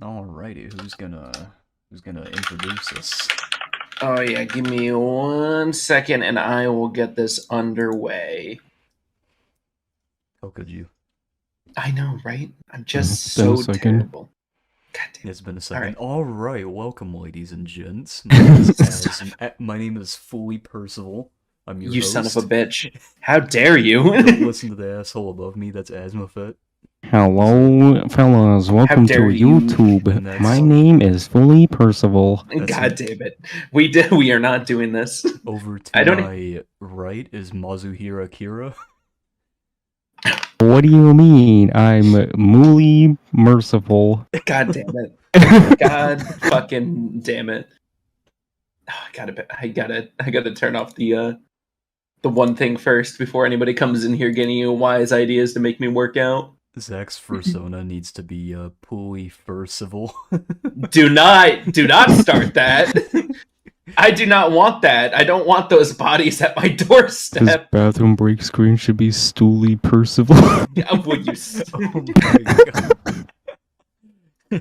Alrighty, who's gonna introduce us? Oh yeah, give me 1 second and I will get this underway. How could you? I know, right? I'm just It's been a so second. terrible. God damn. It's been a second. All Alright, welcome ladies and gents. My name is Fully Percival. I'm your You host. son of a bitch. How dare you? Don't listen to the asshole above me, that's Asmafet. Hello, fellas. Welcome to dare you. YouTube. My name is Fully Percival. God damn it. We are not doing this. Over to my right is Mazuhira Kira. What do you mean? I'm Mooly Merciful. God damn it. God fucking damn it. Oh, I gotta turn off the one thing first before anybody comes in here getting you wise ideas to make me work out. Zach's persona needs to be Pulley Furcival. Do not start that. I do not want that. I don't want those bodies at my His doorstep. bathroom break screen should be Stooly Percival. Would you? Oh my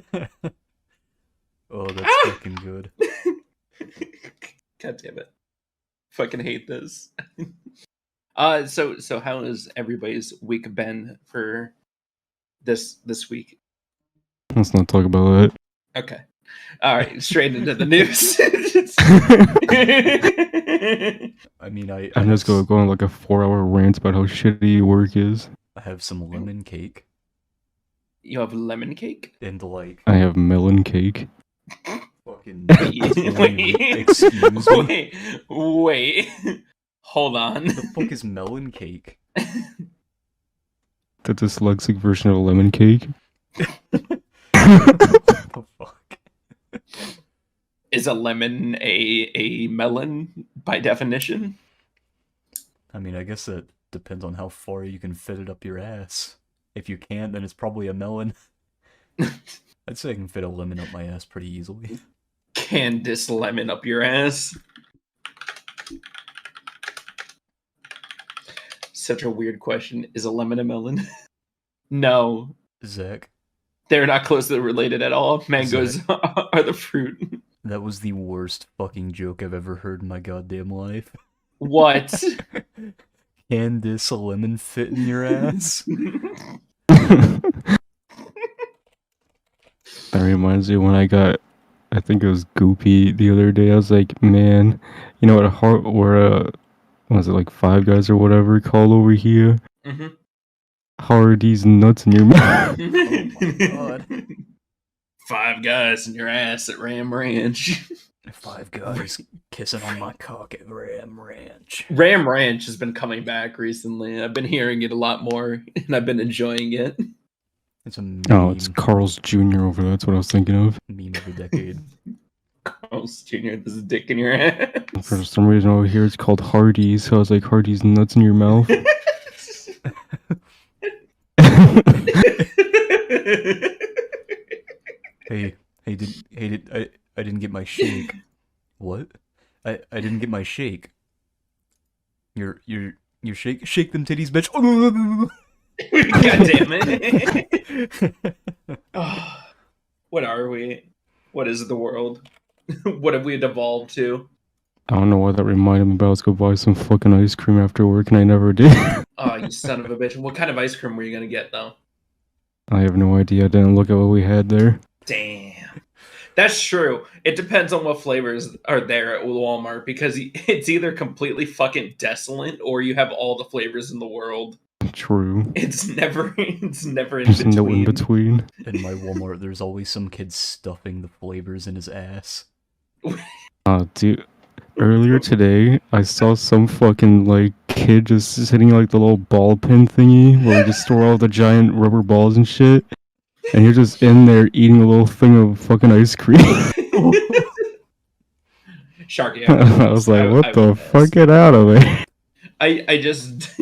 god. Oh, that's fucking good. God damn it. Fucking hate this. So how has everybody's week been for this week? Let's not talk about Okay. All right, straight into the news. that. I mean, I'm just gonna go on like a 4-hour rant about how shitty work is. I have some lemon cake. You have lemon cake? And like... I have melon cake. Fucking... Wait. Excuse me? Wait. Hold on. What the fuck is melon cake? The dyslexic version of lemon cake. What the fuck? Is a lemon a melon by definition? I mean, I guess it depends on how far you can fit it up your ass. If you can't, then it's probably a melon. I'd say I can fit a lemon up my ass pretty easily. Can this lemon up your ass? Such a weird question. Is a lemon a melon? No. Zach. They're not closely related at all. Mangoes are the fruit. That was the worst fucking joke I've ever heard in my goddamn life. What? Can this lemon fit in your ass? That reminds me when I got, I think it was Goopy the other day. I was like, man, you know what was it like Five Guys or whatever called over here? Mm-hmm. How are these nuts in your mouth? Oh my god. 5 guys in your ass at Ram Ranch. 5 guys kissing on my cock at Ram Ranch. Ram Ranch has been coming back recently. I've been hearing it a lot more, and I've been enjoying it. It's a meme. Oh, it's Carl's Jr. over there. That's what I was thinking of. Meme of the decade. Carl's Jr., there's a dick in your ass. For some reason over here it's called Hardee's. So I was like, Hardee's nuts in your mouth. Hey, I didn't get my shake. What? I didn't get my shake. Your shake them titties, bitch. God damn it. Oh, what are we? What is the world? What have we devolved to? I don't know why that reminded me, but I was going to buy some fucking ice cream after work, and I never did. Oh, you son of a bitch. What kind of ice cream were you going to get, though? I have no idea. I didn't look at what we had there. Damn. That's true. It depends on what flavors are there at Walmart, because it's either completely fucking desolate or you have all the flavors in the world. True. It's never in There's between. no in between. In my Walmart, there's always some kid stuffing the flavors in his ass. Dude, earlier today, I saw some fucking, like, kid just sitting like the little ball pin thingy where we just store all the giant rubber balls and shit. And you're just in there eating a little thing of fucking ice cream. Sharky. I was like, what the fuck? Get out of there. I just...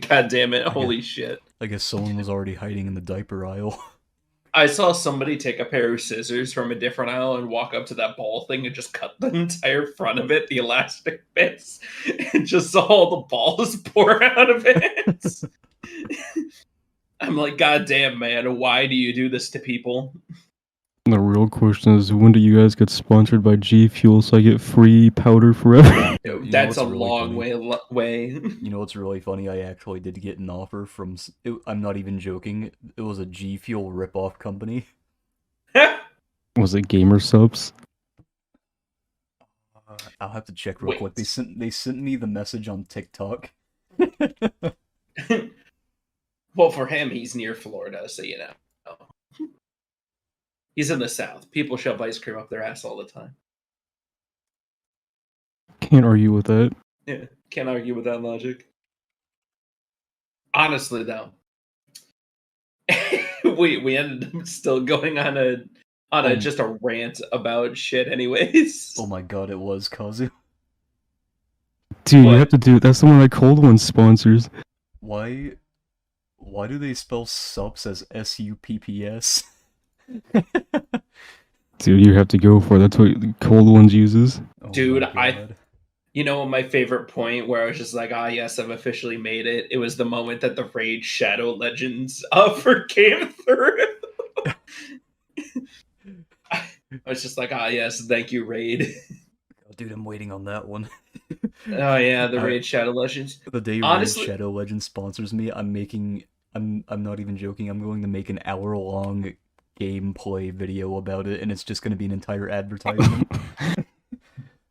God damn it. Holy shit. I guess someone was already hiding in the diaper aisle. I saw somebody take a pair of scissors from a different aisle and walk up to that ball thing and just cut the entire front of it, the elastic bits, and just saw all the balls pour out of it. I'm like, God damn, man, why do you do this to people? The real question is, when do you guys get sponsored by G Fuel so I get free powder forever? You know That's what's a really long funny? way. You know what's really funny? I actually did get an offer from. I'm not even joking. It was a G Fuel ripoff company. Was it Gamer Subs? I'll have to check real quick. Wait. They sent me the message on TikTok. Well, for him, he's near Florida, so you know. He's in the South. People shove ice cream up their ass all the time. Can't argue with that. Yeah, can't argue with that logic. Honestly, though, we ended up still going on a just a rant about shit, anyways. Oh my god, it was Kazu. Dude, What? you have to do it. That's the one that Cold One sponsors. Why do they spell subs as SUPPS? Dude, you have to go for it. That's what Cold Ones uses. Oh my Dude, God. You know, my favorite point where I was just like, yes, I've officially made it. It was the moment that the Raid Shadow Legends offer came through. I was just like, yes, thank you, Raid. Oh, dude, I'm waiting on that one. Oh yeah, the Raid Shadow Legends. The day Honestly, Raid Shadow Legends sponsors me, I'm not even joking. I'm going to make an hour-long gameplay video about it, and it's just going to be an entire advertisement.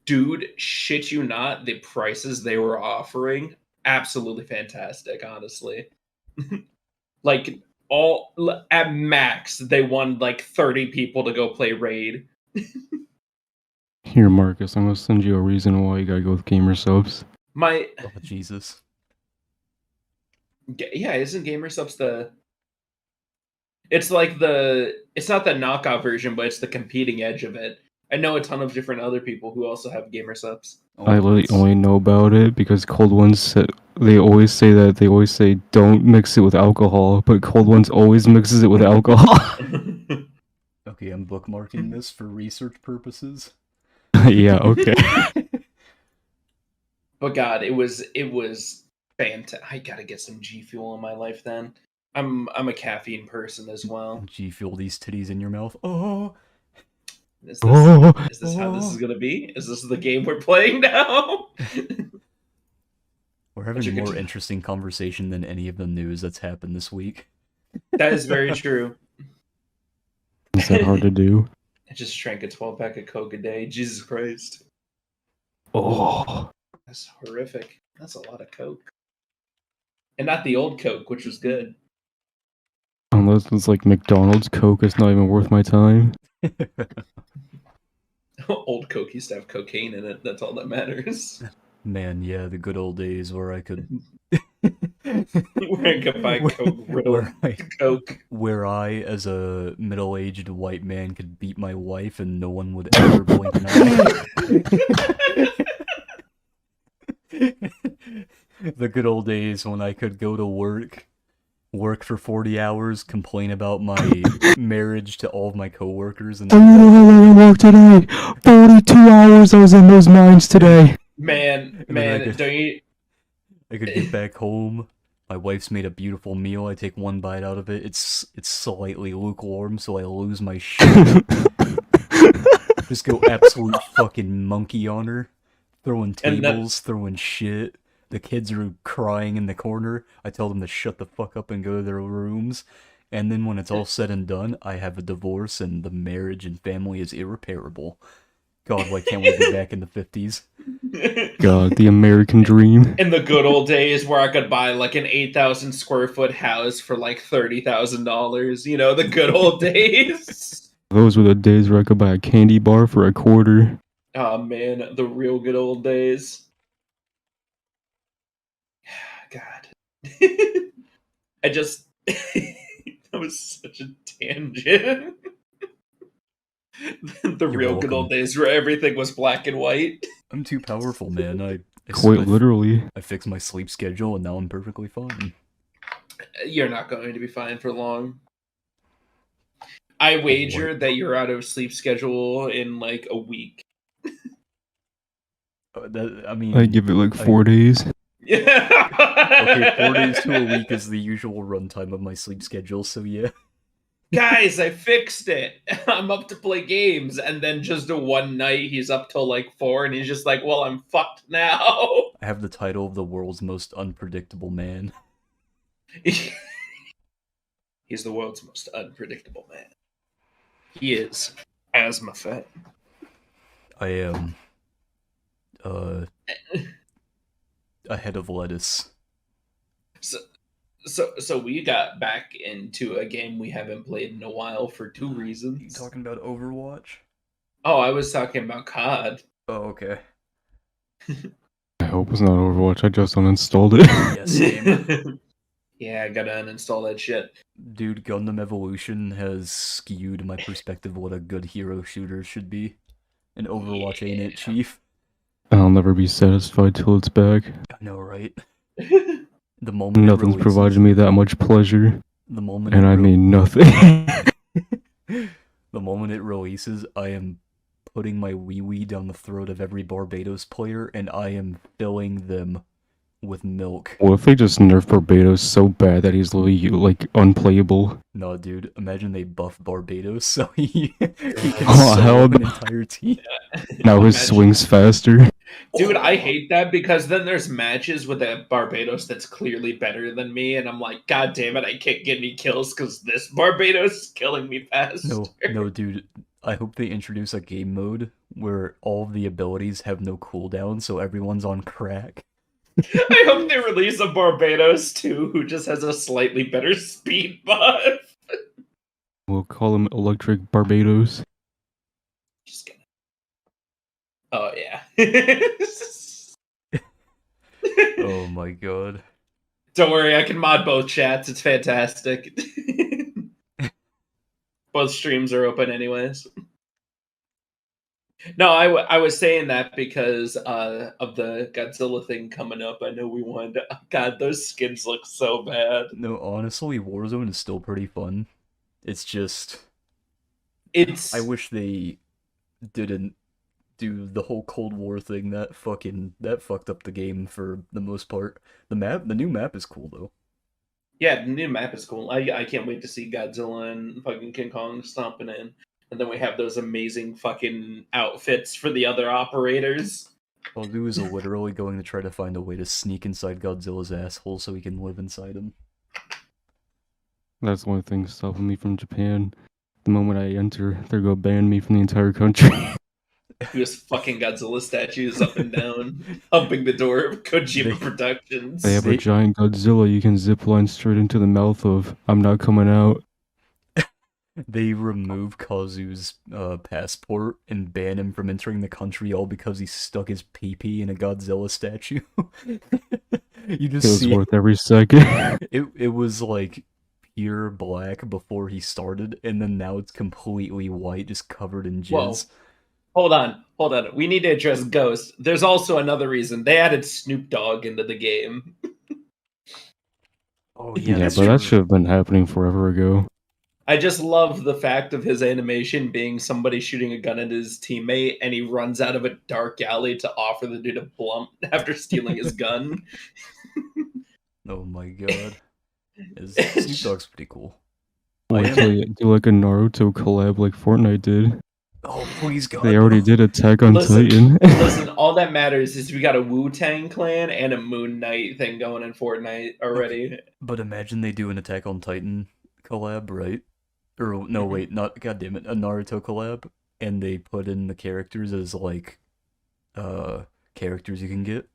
dude, shit you not, the prices they were offering, absolutely fantastic, honestly. Like, all at max, they won like 30 people to go play Raid. Here, Marcus, I'm gonna send you a reason why you gotta go with Gamer Subs. My Oh, Jesus. yeah, isn't GamerSupps the? It's like it's not the knockout version, but it's the competing edge of it. I know a ton of different other people who also have GamerSupps. Oh, I literally that's- only know about it because Cold Ones they always say don't mix it with alcohol, but Cold Ones always mixes it with alcohol. Okay, I'm bookmarking this for research purposes. Yeah, okay. But God, it was fantastic. I gotta get some G Fuel in my life. Then I'm a caffeine person as well. G Fuel these titties in your mouth. Oh, Is this Oh, is this how this is gonna be? Is this the game we're playing now? we're But you having could more ju- interesting conversation than any of the news that's happened this week. That is very true. is that hard to do? I just drank a 12-pack of Coke a day. Jesus Christ. Oh, That's horrific. That's a lot of Coke. And not the old Coke, which was good. unless it's like McDonald's Coke, it's not even worth my time. Old Coke used to have cocaine in it. That's all that matters. Man, yeah, the good old days where I could Where I could buy Coke riddled Coke. where I, as a middle-aged white man, could beat my wife and no one would ever blink an eye. The good old days when I could go to work for 40 hours, complain about my marriage to all of my coworkers, and I work today. 42 hours I was in those mines today. Man, And then don't you? I could get back home. My wife's made a beautiful meal. I take one bite out of it. It's slightly lukewarm, so I lose my shit. Just go absolute fucking monkey on her. Throwing tables, throwing shit. The kids are crying in the corner. I tell them to shut the fuck up and go to their rooms. And then when it's all said and done, I have a divorce and the marriage and family is irreparable. God, why can't we be back in the 50s? God, the American dream. In the good old days where I could buy like an 8,000 square foot house for like $30,000. You know, the good old days. Those were the days where I could buy a candy bar for a quarter. Oh man, the real good old days. God. I just that was such a tangent. The You're real good welcome. old days where everything was black and white. I'm too powerful, man. I Quite literally. I fixed my sleep schedule and now I'm perfectly fine. You're not going to be fine for long. I wager that you're out of sleep schedule in like a week. I give it like 4 days. Yeah. Okay, 4 days to a week is the usual runtime of my sleep schedule, so yeah. guys, I fixed it. I'm up to play games. And then just a one night, he's up till like 4, and he's just like, well, I'm fucked now. I have the title of the world's most unpredictable man. He's the world's most unpredictable man. He is asthma fat. I am a head of lettuce. So we got back into a game we haven't played in a while for 2 reasons. You talking about Overwatch? Oh, I was talking about COD. Oh, okay. I hope it's not Overwatch. I just uninstalled it. Yes, game. Yeah, I gotta uninstall that shit. Dude, Gundam Evolution has skewed my perspective of what a good hero shooter should be. And Overwatch ain't it, Chief? I'll never be satisfied till it's back. I know, right? The moment Nothing's provided me that much pleasure, the moment and I mean nothing. the moment it releases, I am putting my wee down the throat of every Barbados player, and I am filling them with milk. What if they just nerf Barbados so bad that he's literally like unplayable? No, dude. Imagine they buff Barbados so he can Oh, solo hell an no. entire team. Now his swings faster. Dude, I hate that because then there's matches with a Barbados that's clearly better than me, and I'm like, God damn it, I can't get any kills because this Barbados is killing me faster. No, dude. I hope they introduce a game mode where all of the abilities have no cooldown, so everyone's on crack. I hope they release a Barbados too, who just has a slightly better speed buff. We'll call him Electric Barbados. Just kidding. Oh yeah. Oh my god. Don't worry, I can mod both chats. It's fantastic. Both streams are open anyways. No, I was saying that because of the Godzilla thing coming up. I know we wanted to... God, those skins look so bad. No, honestly, Warzone is still pretty fun. It's just... It's... I wish they didn't do the whole Cold War thing. That fucked up the game for the most part. The new map is cool, though. Yeah, the new map is cool. I can't wait to see Godzilla and fucking King Kong stomping in. And then we have those amazing fucking outfits for the other operators. All I'll do is literally going to try to find a way to sneak inside Godzilla's asshole so we can live inside him. That's the only thing stopping me from Japan. The moment I enter, they're gonna ban me from the entire country. Just fucking Godzilla statues up and down, humping the door of Kojima Productions. They have a giant Godzilla you can zipline straight into the mouth of. I'm not coming out. They remove Kazu's passport and ban him from entering the country all because he stuck his pee-pee in a Godzilla statue. You just It was see worth every second. it was like pure black before he started, and then now it's completely white, just covered in jizz. Hold on. We need to address Ghost. There's also another reason. They added Snoop Dogg into the game. Oh yeah, Yeah, but that should have been happening forever ago. I just love the fact of his animation being somebody shooting a gun at his teammate, and he runs out of a dark alley to offer the dude a blunt after stealing his gun. Oh my god. Snoop Dogg's pretty cool. Wait till you do like a Naruto collab like Fortnite did. Oh, please God. They already did Attack on Titan. Listen, all that matters is we got a Wu-Tang Clan and a Moon Knight thing going in Fortnite already. Okay. But imagine they do an Attack on Titan collab, right? Or, no, wait, not, goddammit, a Naruto collab, and they put in the characters as, like, characters you can get.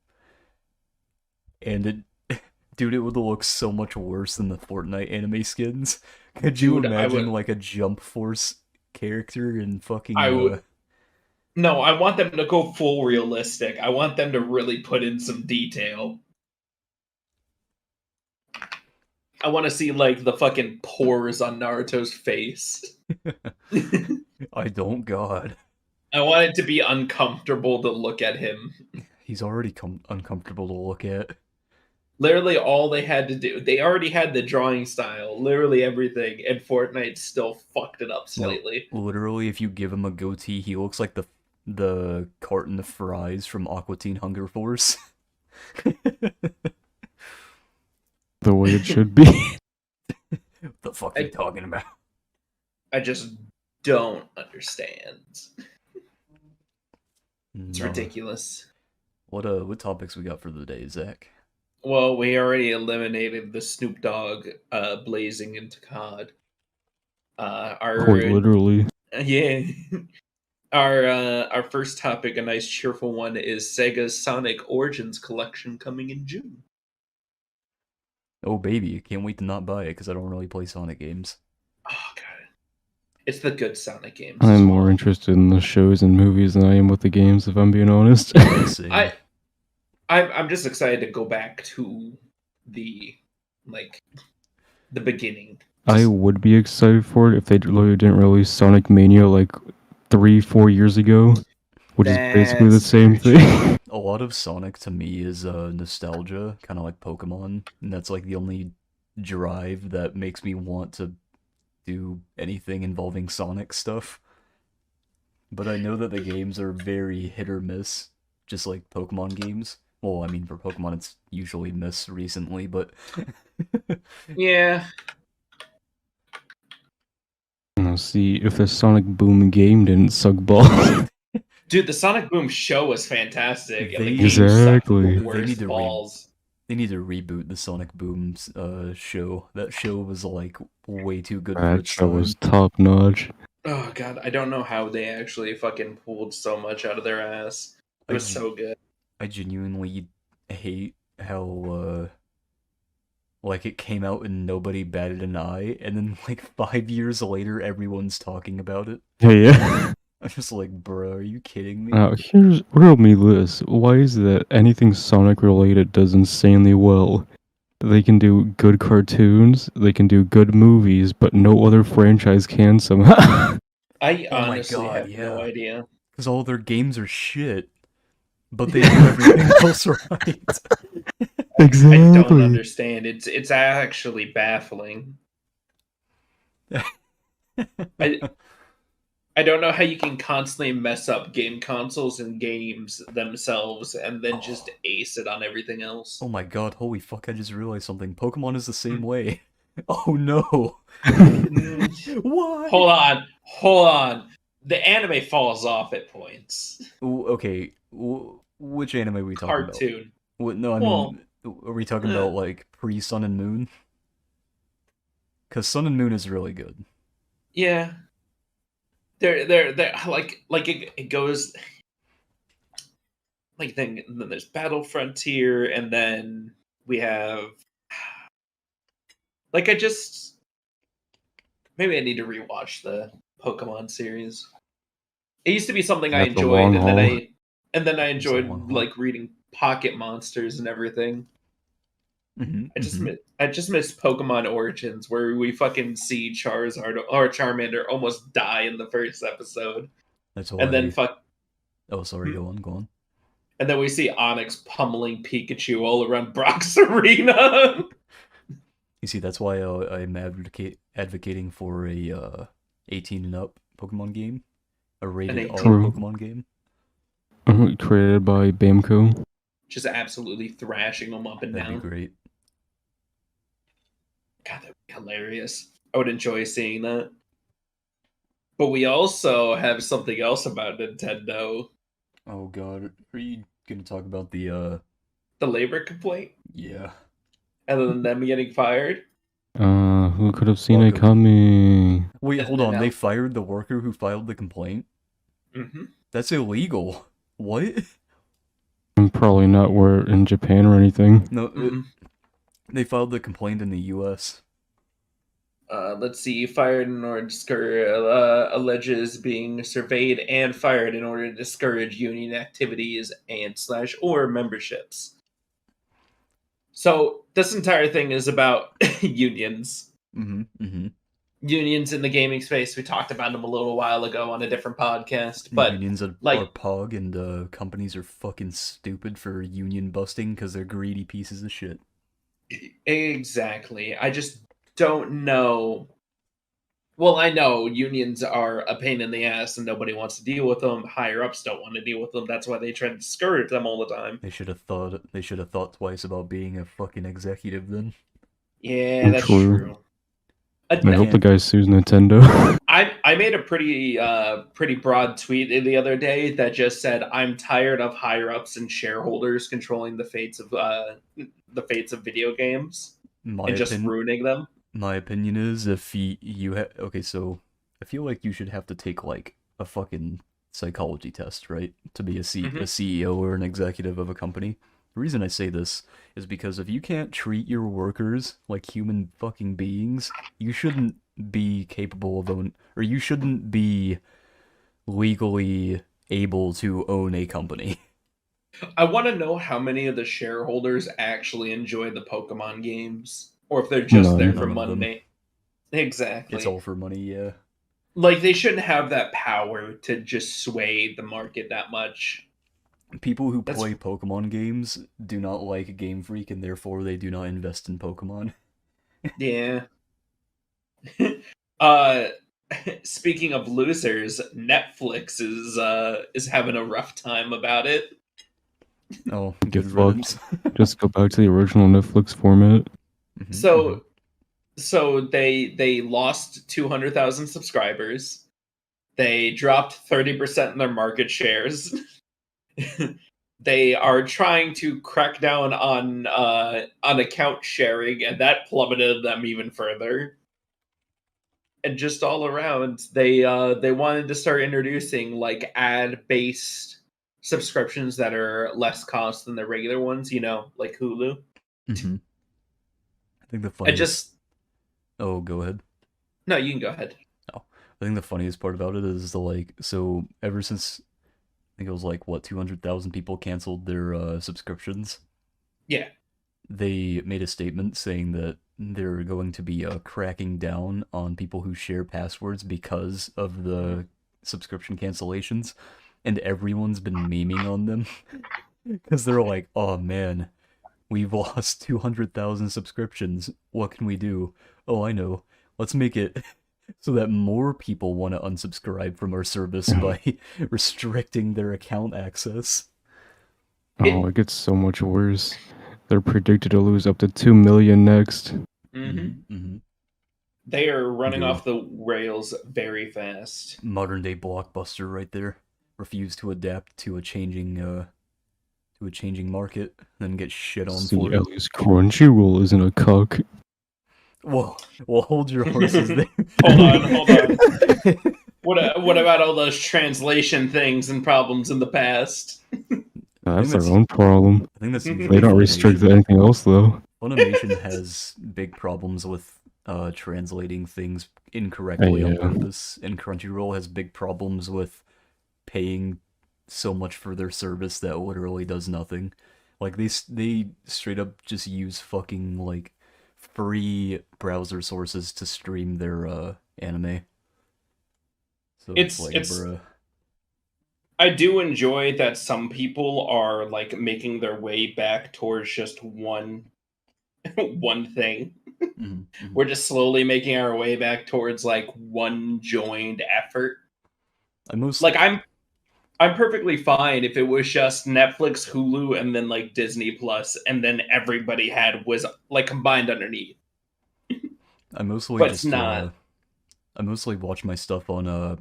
And it, dude, it would look so much worse than the Fortnite anime skins. Could you imagine, like, a Jump Force character in fucking... No, I want them to go full realistic. I want them to really put in some detail. I want to see, like, the fucking pores on Naruto's face. I don't, God. I want it to be uncomfortable to look at him. He's already uncomfortable to look at. Literally all they had to do, they already had the drawing style, literally everything, and Fortnite still fucked it up slightly. No, literally, if you give him a goatee, he looks like the carton of fries from Aqua Teen Hunger Force. The way it should be. What the fuck are you talking about? I just don't understand. It's No. ridiculous. What topics we got for the day, Zach? Well, we already eliminated the Snoop Dogg blazing into COD. Quite literally. Yeah. Our first topic, a nice cheerful one, is Sega's Sonic Origins collection coming in June. Oh baby, can't wait to not buy it because I don't really play Sonic games. Oh god, it's the good Sonic games. I'm as more well. interested in the shows and movies than I am with the games, if I'm being honest. Same. I'm just excited to go back to the the beginning. I would be excited for it if they literally didn't release Sonic Mania like 3-4 years ago, which is basically the That's same very thing. A lot of Sonic to me is nostalgia, kind of like Pokemon, and that's like the only drive that makes me want to do anything involving Sonic stuff. But I know that the games are very hit or miss, just like Pokemon games. Well, I mean, for Pokemon, it's usually miss recently, but Yeah. Now, see, if the Sonic Boom game didn't suck balls. Dude, the Sonic Boom show was fantastic, and the They- game sucked Exactly. the They worst need to balls. they need to reboot the Sonic Boom's show. That show was like way too good for That its show time. was top notch. Oh god, I don't know how they actually fucking pulled so much out of their ass. It was so good. I genuinely hate how like it came out and nobody batted an eye, and then like 5 years later everyone's talking about it. Yeah. I'm just like, bro, are you kidding me? Now, riddle me this. Why is it that anything Sonic related does insanely well? They can do good cartoons, they can do good movies, but no other franchise can somehow. I Oh my honestly God, have no yeah. idea. Because all their games are shit, but they do everything else right. I don't Exactly. understand. It's actually baffling. I don't know how you can constantly mess up game consoles and games themselves and then just ace it on everything else. Oh my god, holy fuck, I just realized something. Pokemon is the same way. Oh no. Why? Hold on. The anime falls off at points. Okay, which anime are we talking about? Cartoon. No, I Well, mean, are we talking about like pre-Sun and Moon? Because Sun and Moon is really good. yeah. They're like it goes like then there's Battle Frontier, and then we have like I just maybe I need to rewatch the Pokemon series. It used to be something I That's a long enjoyed, haul. and then I It's a long enjoyed haul. like reading Pocket Monsters and everything. I just miss Pokemon Origins, where we fucking see Charizard or Charmander almost die in the first episode, That's and then why. Oh, sorry. Go on. and then we see Onyx pummeling Pikachu all around Brock's arena. You see, that's why I'm advocating for a 18 and up Pokemon game, a rated R 18. Pokemon game. Created by Bamco. Just absolutely thrashing them up and That'd down. be great. God, that'd be hilarious. I would enjoy seeing that. But we also have something else about Nintendo. Oh god, are you gonna talk about the The labor complaint, yeah. and then them getting fired. Who could have seen it Welcome. coming? Wait, And hold then on, now- they fired the worker who filed the complaint? Mm-hmm. That's illegal. What? I'm probably not where in Japan or anything. No, they filed the complaint in the US. Let's see. Fired in order to discourage alleges being surveyed and fired in order to discourage union activities and / or memberships. So this entire thing is about unions. Unions in the gaming space. We talked about them a little while ago on a different podcast, but unions are pog, and companies are fucking stupid for union busting because they're greedy pieces of shit. Exactly. I just don't know. Well, I know unions are a pain in the ass and nobody wants to deal with them. Higher ups don't want to deal with them. That's why they try to discourage them all the time. They should have thought twice about being a fucking executive then. Yeah, that's True. true. I hope the guy sues Nintendo. I made a pretty broad tweet the other day that just said I'm tired of higher ups and shareholders controlling the fates of video games My and just opinion. ruining them. My opinion is if okay, so I feel like you should have to take like a fucking psychology test, right, to be a CEO or an executive of a company. The reason I say this is because if you can't treat your workers like human fucking beings, you shouldn't be capable of or you shouldn't be legally able to own a company. I want to know how many of the shareholders actually enjoy the Pokemon games, or if they're just there for None of them. money. Exactly. It's all for money, yeah. Like they shouldn't have that power to just sway the market that much. People who play Pokemon games do not like Game Freak, and therefore they do not invest in Pokemon. Yeah. Speaking of losers, Netflix is having a rough time about it. Oh, Get good riddance. Just go back to the original Netflix format. So they lost 200,000 subscribers. They dropped 30% in their market shares. They are trying to crack down on account sharing, and that plummeted them even further. And just all around, they wanted to start introducing like ad-based subscriptions that are less cost than the regular ones, like Hulu. I think the funniest. Oh, go ahead. No, you can go ahead. Oh, I think the funniest part about it is so ever since I think it was like what 200,000 people canceled their subscriptions. Yeah. They made a statement saying that they're going to be cracking down on people who share passwords because of the subscription cancellations, and everyone's been memeing on them because they're like, "Oh man, we've lost 200,000 subscriptions. What can we do? Oh, I know. Let's make it so that more people want to unsubscribe from our service by restricting their account access." Oh, it gets so much worse. They're predicted to lose up to 2 million next. They are running off the rails very fast. Modern day Blockbuster right there. Refuse to adapt to a changing market, then get shit on for it. At least Crunchyroll isn't a cuck. Whoa, well, hold your horses there. Hold on. What about all those translation things and problems in the past? That's their own problem. I think that's they don't restrict anything else though. Funimation has big problems with translating things incorrectly on purpose, and Crunchyroll has big problems with paying so much for their service that literally does nothing. Like they straight up just use fucking like free browser sources to stream their anime. So it's like, bruh. I do enjoy that some people are like making their way back towards just one thing. We're just slowly making our way back towards like one joined effort. I'm perfectly fine if it was just Netflix, Hulu, and then like Disney Plus, and then everybody was like combined underneath. I mostly but it's not. I mostly watch my stuff on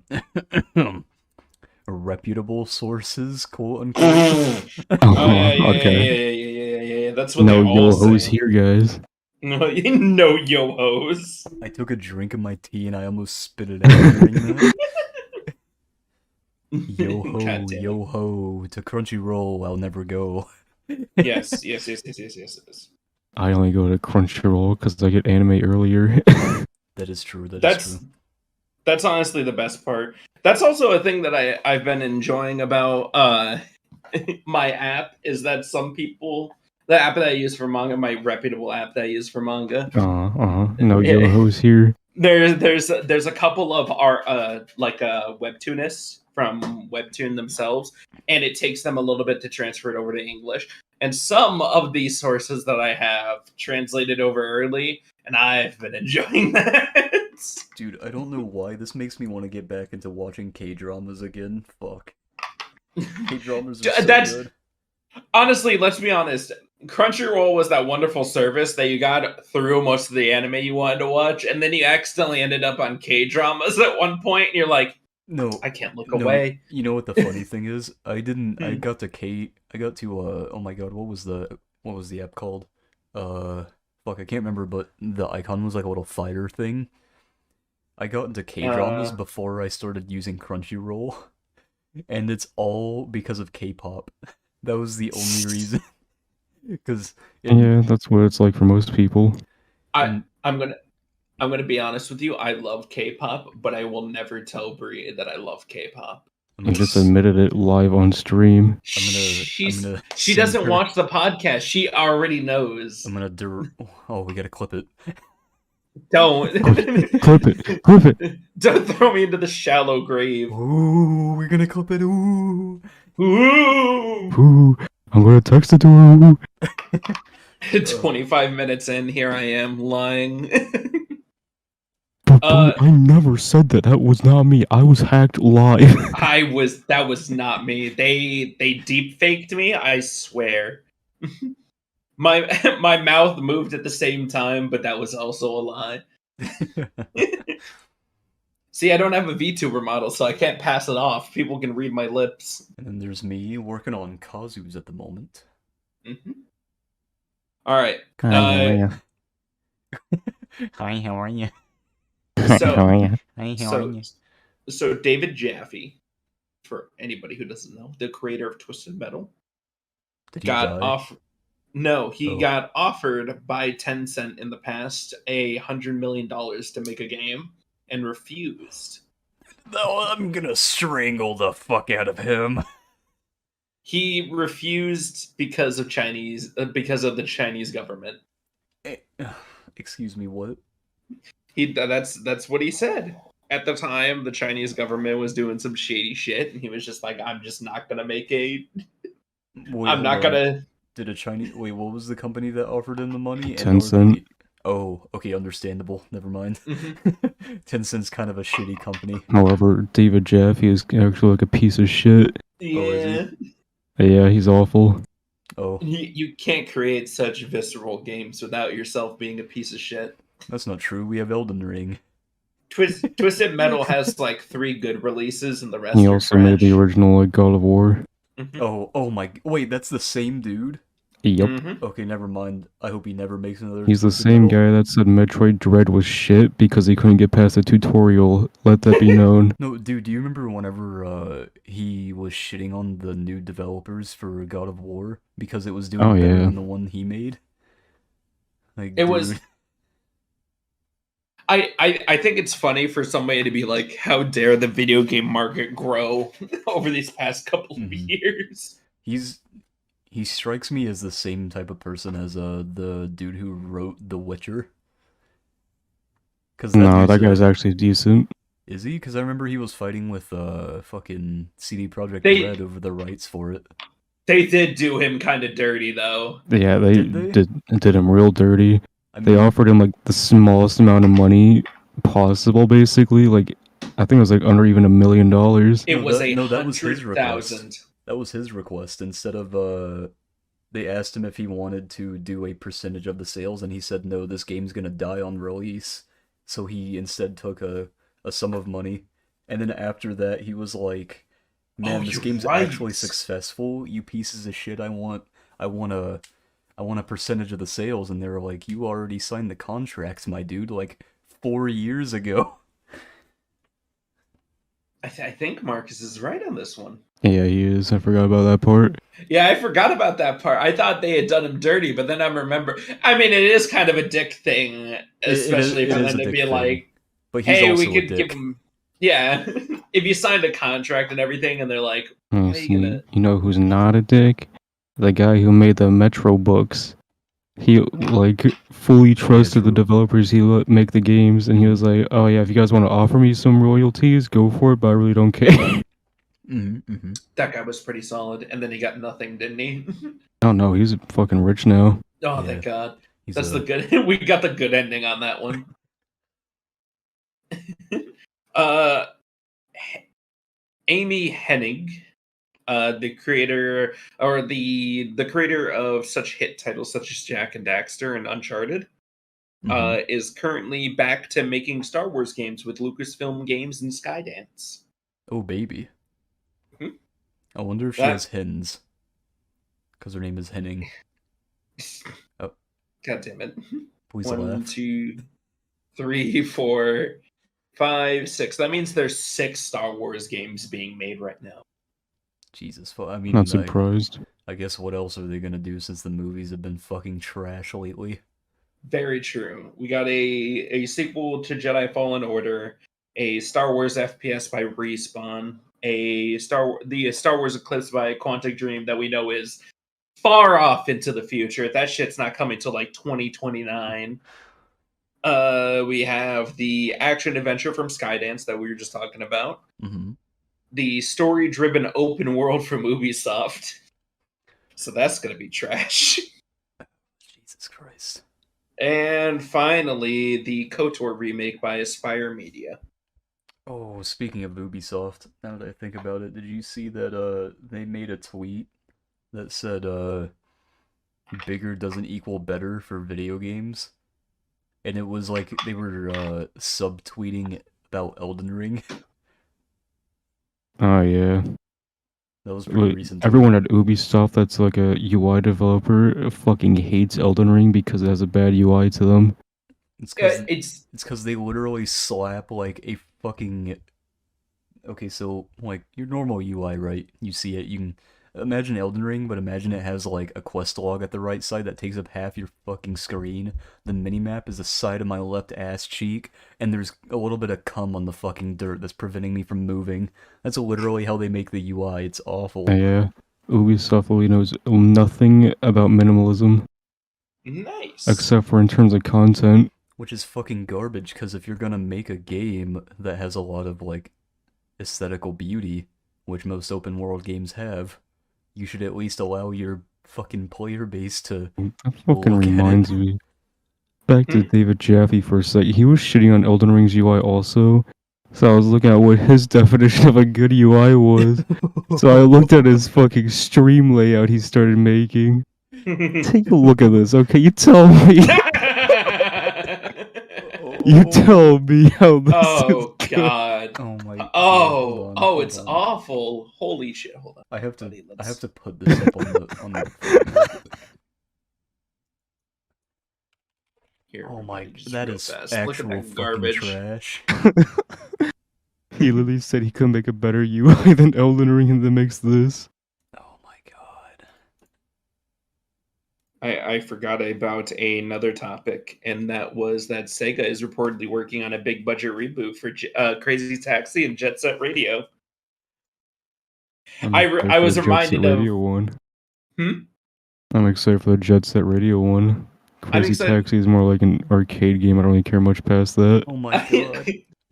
reputable sources, quote unquote. Yeah. That's what no yo-hos here, guys. No yo-hos. I took a drink of my tea and I almost spit it out during that. Yo-ho, to Crunchyroll, I'll never go. Yes. I only go to Crunchyroll because I get anime earlier. That is true. That's true. That's honestly the best part. That's also a thing that I've been enjoying about my app is that some people, the app that I use for manga, my reputable app that I use for manga. No yo-hos here. There's a couple of our webtoonists from Webtoon themselves, and it takes them a little bit to transfer it over to English. And some of these sources that I have translated over early, and I've been enjoying that. Dude, I don't know why this makes me want to get back into watching K-dramas again. Fuck. K-dramas are so good. Honestly, let's be honest. Crunchyroll was that wonderful service that you got through most of the anime you wanted to watch, and then you accidentally ended up on K-dramas at one point, and you're like, No, I can't look no. away. You know what the funny thing is? I didn't. I Hmm. got to K. I got to. Oh my god, what was the app called? Fuck, I can't remember. But the icon was like a little fighter thing. I got into K dramas Uh, before I started using Crunchyroll, and it's all because of K-pop. That was the only reason. Because Yeah, that's what it's like for most people. I in I'm gonna be honest with you. I love K-pop, but I will never tell Brie that I love K-pop. I'm You gonna just admitted it live on stream. I'm gonna She send doesn't her. watch the podcast. She already knows. I'm gonna Oh, we gotta clip it. Don't Clip it, clip it. don't throw me into the shallow grave. Ooh, we're gonna clip it. Ooh. Ooh. Ooh, I'm gonna text it to her. 25 minutes in, here I am lying. But bro, I never said that. That was not me. I was hacked live. That was not me. They deep faked me, I swear. My mouth moved at the same time, but that was also a lie. See, I don't have a VTuber model, so I can't pass it off. People can read my lips. And then there's me working on Kazus at the moment. Mm-hmm. All right. Hi, how are you? Hi, how are you? So, How are you? Hi, how are so, you? so David Jaffe, for anybody who doesn't know, the creator of Twisted Metal, Did he got die? off. No, he Oh. got offered by Tencent in the past $100 million to make a game and refused. No, I'm gonna strangle the fuck out of him. He refused because of the Chinese government. Excuse me, what? That's what he said. At the time, the Chinese government was doing some shady shit, and he was just like, "I'm just not gonna make a. Wait, I'm hold not on. gonna." Did a Chinese... Wait, what was the company that offered him the money? And are Tencent. they... Oh, okay, understandable. Never mind. Mhm. Tencent's kind of a shitty company. However, David Jaffe is actually like a piece of shit. Oh, is he? Yeah, Yeah, he's awful. Oh, you can't create such visceral games without yourself being a piece of shit. that's not true. We have Elden Ring. Twisted Metal has like 3 good releases, and the rest He are also made the trash. original like God of War. Mhm. Oh my... Wait, that's the same dude? Yep. Mhm. Okay, never mind. I hope he never makes another He's the Twisted same Metal. guy that said Metroid Dread was shit because he couldn't get past the tutorial. Let that be known. No, dude, do you remember whenever he was shitting on the new developers for God of War because it was doing Oh, better yeah. than the one he made? Like, It dude. was. I think it's funny for somebody to be like, "How dare the video game market grow over these past couple of Mhm. years?" He strikes me as the same type of person as the dude who wrote The Witcher. Cause No, that dude's guy's actually decent. is he? Because I remember he was fighting with fucking CD Projekt They Red over the rights for it. they did do him kind of dirty though. Yeah, they Did they? did him real dirty. I They mean, offered him like the smallest amount of money possible, basically. Like, I think it was like under even $1 million. It was that was his request. 100,000. That was his request. Instead of they asked him if he wanted to do a percentage of the sales, and he said no. This game's gonna die on release. So he instead took a sum of money, and then after that he was like, Oh, "Man, this you're game's right. actually successful. You pieces of shit. I want a percentage of the sales." And they were like, "You already signed the contracts, my dude, like 4 years ago." I think Marcus is right on this one. Yeah, he is. I forgot about that part. Yeah, I forgot about that part. I thought they had done him dirty, but then I remember. I mean, it is kind of a dick thing, especially for it is them a to dick be thing. like, But he's "Hey, also we a could give dick. him." Yeah, if you signed a contract and everything, and they're like, Oh, "Why are you gonna?" you know who's not a dick? The guy who made the Metro books. He like fully trusted the true. developers he let make the games, and he was like, "Oh yeah, if you guys want to offer me some royalties, go for it, but I really don't care." That guy was pretty solid, and then he got nothing, didn't he? I don't know. He's fucking rich now. Oh, Yeah, thank God. he's That's a the good. We got the good ending on that one. uh, Amy Hennig The creator or the creator of such hit titles such as Jak and Daxter and Uncharted, is currently back to making Star Wars games with Lucasfilm Games and Skydance. Oh, baby. Mhm. I wonder if she has hens. Because her name is Henning. Oh. God damn it. Please 1, laugh. 2, 3, 4, 5, 6. That means there's 6 Star Wars games being made right now. Jesus, I mean, Not surprised. I guess what else are they gonna do since the movies have been fucking trash lately? Very true. We got a sequel to Jedi Fallen Order, a Star Wars FPS by Respawn, the Star Wars Eclipse by Quantic Dream that we know is far off into the future. That shit's not coming till like 2029. We have the action adventure from Skydance that we were just talking about. Mm-hmm. The story-driven open world from Ubisoft. So that's gonna be trash. Jesus Christ. And finally, the KOTOR remake by Aspire Media. Oh, speaking of Ubisoft, now that I think about it, did you see that they made a tweet that said bigger doesn't equal better for video games? And it was like they were subtweeting about Elden Ring. Oh yeah. That was pretty recent. Everyone at Ubisoft that's like a UI developer fucking hates Elden Ring because it has a bad UI to them. It's because they literally slap like a fucking. Okay, so like your normal UI, right? You see it, you can imagine Elden Ring, but imagine it has like a quest log at the right side that takes up half your fucking screen. The minimap is the side of my left ass cheek, and there's a little bit of cum on the fucking dirt that's preventing me from moving. That's literally how they make the UI. It's awful. Yeah, Ubisoft really knows nothing about minimalism. Nice. Except for in terms of content. Which is fucking garbage, because if you're gonna make a game that has a lot of like aesthetical beauty, which most open world games have, you should at least allow your fucking player base to That fucking reminds me. Back to Hmm. David Jaffe for a sec. He was shitting on Elden Ring's UI also. So I was looking at what his definition of a good UI was. So I looked at his fucking stream layout he started making. Take a look at this, okay? You tell me. You tell me how this Oh is god. Oh my. Oh, it's awful. Holy shit. Hold on. I have to put this up on the Here, oh my, just that real is fast. actual Look at that fucking garbage. trash. He literally said he couldn't make a better UI than Elden Ring and then makes this. Oh my god. I forgot about another topic, and that was that Sega is reportedly working on a big budget reboot for Crazy Taxi and Jet Set Radio. I was reminded Jet Set of Radio one. Hmm? I'm excited for the Jet Set Radio one. Crazy Taxi is more like an arcade game. I don't really care much past that. Oh my god.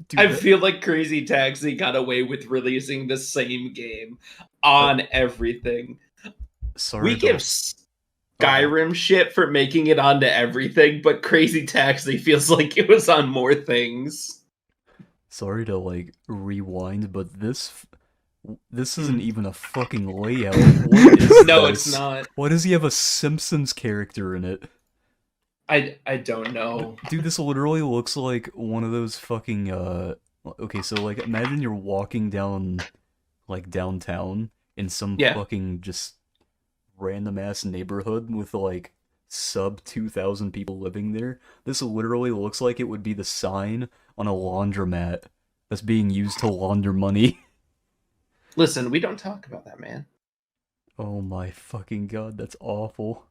Dude, I feel like Crazy Taxi got away with releasing the same game on everything. Sorry, We give Skyrim shit for making it onto everything, but Crazy Taxi feels like it was on more things. Sorry to like rewind, but this isn't even a fucking layout. What is No, this? it's not. Why does he have a Simpsons character in it? I don't know. Dude, this literally looks like one of those fucking okay, so like imagine you're walking down like downtown in some fucking just random ass neighborhood with like sub 2,000 people living there. This literally looks like it would be the sign on a laundromat that's being used to launder money. Listen, we don't talk about that, man. Oh my fucking god, that's awful.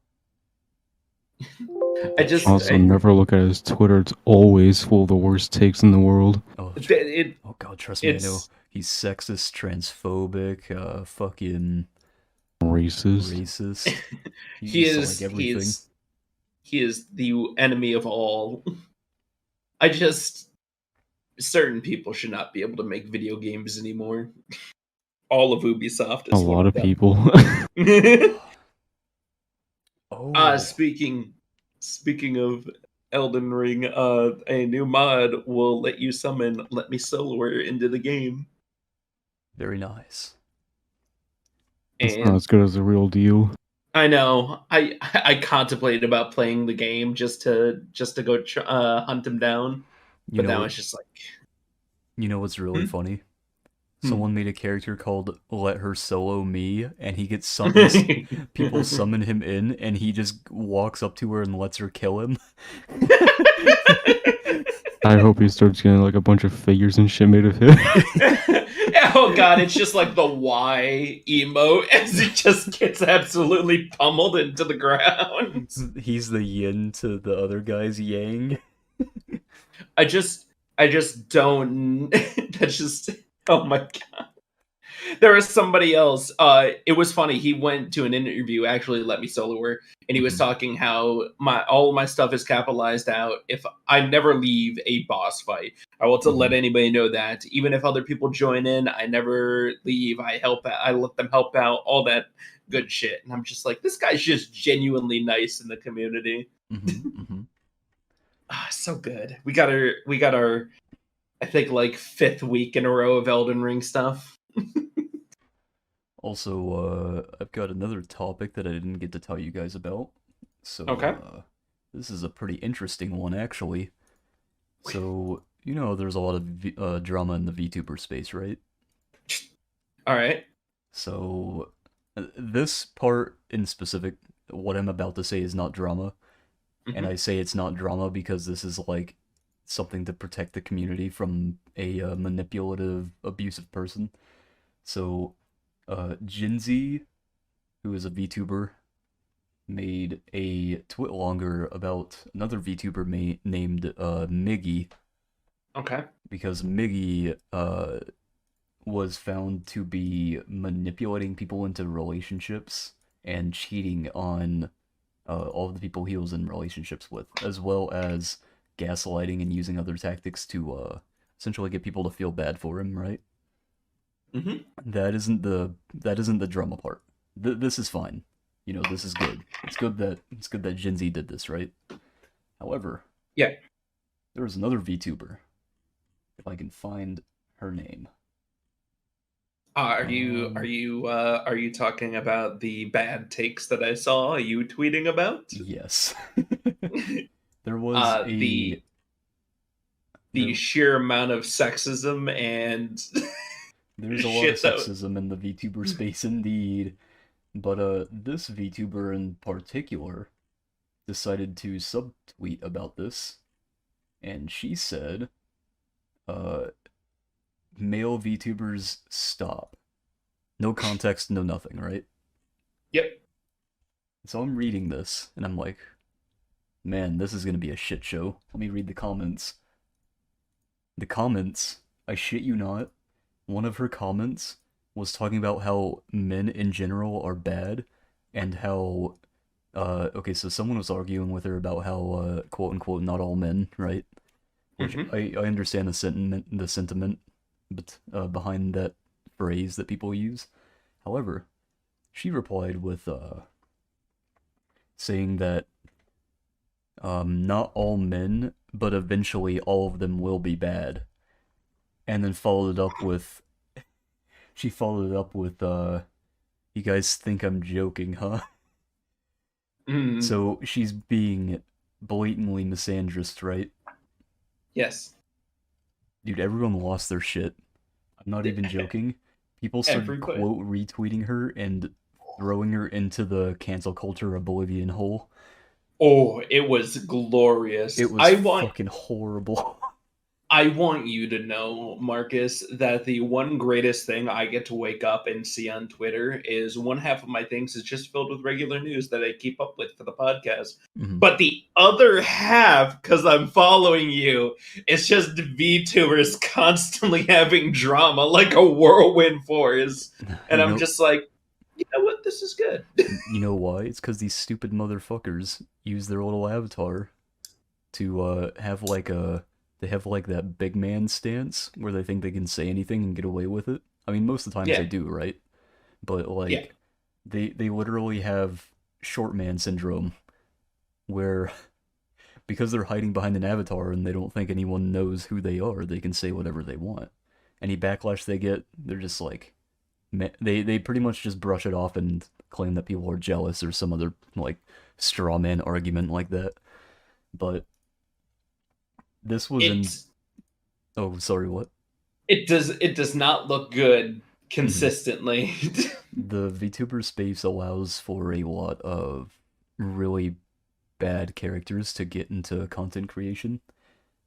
Never look at his Twitter. It's always full of the worst takes in the world. Oh god, trust me, I know. He's sexist, transphobic, fucking racist. He is the enemy of all. Certain people should not be able to make video games anymore. All of Ubisoft is a lot of people. Speaking of Elden Ring, a new mod will let you summon Let Me Soloer into the game. Very nice. It's not And as good as the real deal. I know I contemplated about playing the game just to go hunt him down, You but know that what? was just like, You know what's really funny? hmm. Someone made a character called Let Her Solo Me, and he gets this people summon him in, and he just walks up to her and lets her kill him. I hope he starts getting like a bunch of figures and shit made of him. Oh god, it's just like the Y emote as it just gets absolutely pummeled into the ground. He's the yin to the other guy's yang. I just don't. That's just. Oh my god. There was somebody else. It was funny. He went to an interview. Actually, let me solo her, and he was talking how all of my stuff is capitalized out. If I never leave a boss fight, I want to let anybody know that. Even if other people join in, I never leave. I help. I let them help out. All that good shit. And I'm just like, this guy's just genuinely nice in the community. So good. We got our. I think like 5th week in a row of Elden Ring stuff. Also, I've got another topic that I didn't get to tell you guys about. So, Okay. this is a pretty interesting one, actually. So, you know, there's a lot of drama in the VTuber space, right? All right. So, this part in specific, what I'm about to say is not drama. And I say it's not drama because this is like something to protect the community from a manipulative, abusive person. So, Jinzi, who is a VTuber, made a twit-longer about another VTuber named Miggy. Okay. Because Miggy was found to be manipulating people into relationships and cheating on all of the people he was in relationships with, as well as gaslighting and using other tactics to essentially get people to feel bad for him, right? That isn't the drama part. This is fine. You know, this is good. It's good that Jinzi did this, right? However, yeah, there was another VTuber. If I can find her name. Are you talking about the bad takes that I saw you tweeting about? Yes. There was the sheer amount of sexism and there's a lot of sexism in the VTuber space indeed. But this VTuber in particular decided to subtweet about this, and she said, male VTubers stop. No context, no nothing, right? Yep. So I'm reading this, and I'm like, man, this is gonna be a shit show. Let me read the comments. The comments, I shit you not, one of her comments was talking about how men in general are bad, and how, okay, so someone was arguing with her about how, quote unquote, not all men, right? Which I understand the sentiment but behind that phrase that people use. However, she replied with saying that not all men, but eventually all of them will be bad. And then followed it up with she followed it up with you guys think I'm joking, huh? So she's being blatantly misandrist, right? Yes. Dude, everyone lost their shit. I'm not even joking. People started quote retweeting her and throwing her into the cancel culture oblivion hole. Oh, it was glorious. It was fucking horrible. I want you to know, Marcus, that the one greatest thing I get to wake up and see on Twitter is one half of my things is just filled with regular news that I keep up with for the podcast. But the other half, because I'm following you, it's just VTubers constantly having drama like a whirlwind force. And I'm just like, you know what? This is good. You know why? It's because these stupid motherfuckers use their little avatar to have like they have like that big man stance where they think they can say anything and get away with it. I mean, most of the times they do, right? But like, they literally have short man syndrome, where because they're hiding behind an avatar and they don't think anyone knows who they are, they can say whatever they want. Any backlash they get, they're just like, they pretty much just brush it off and claim that people are jealous or some other like straw man argument like that. But this was in. It's Oh, sorry, what? it does not look good Mm-hmm. consistently. The VTuber space allows for a lot of really bad characters to get into content creation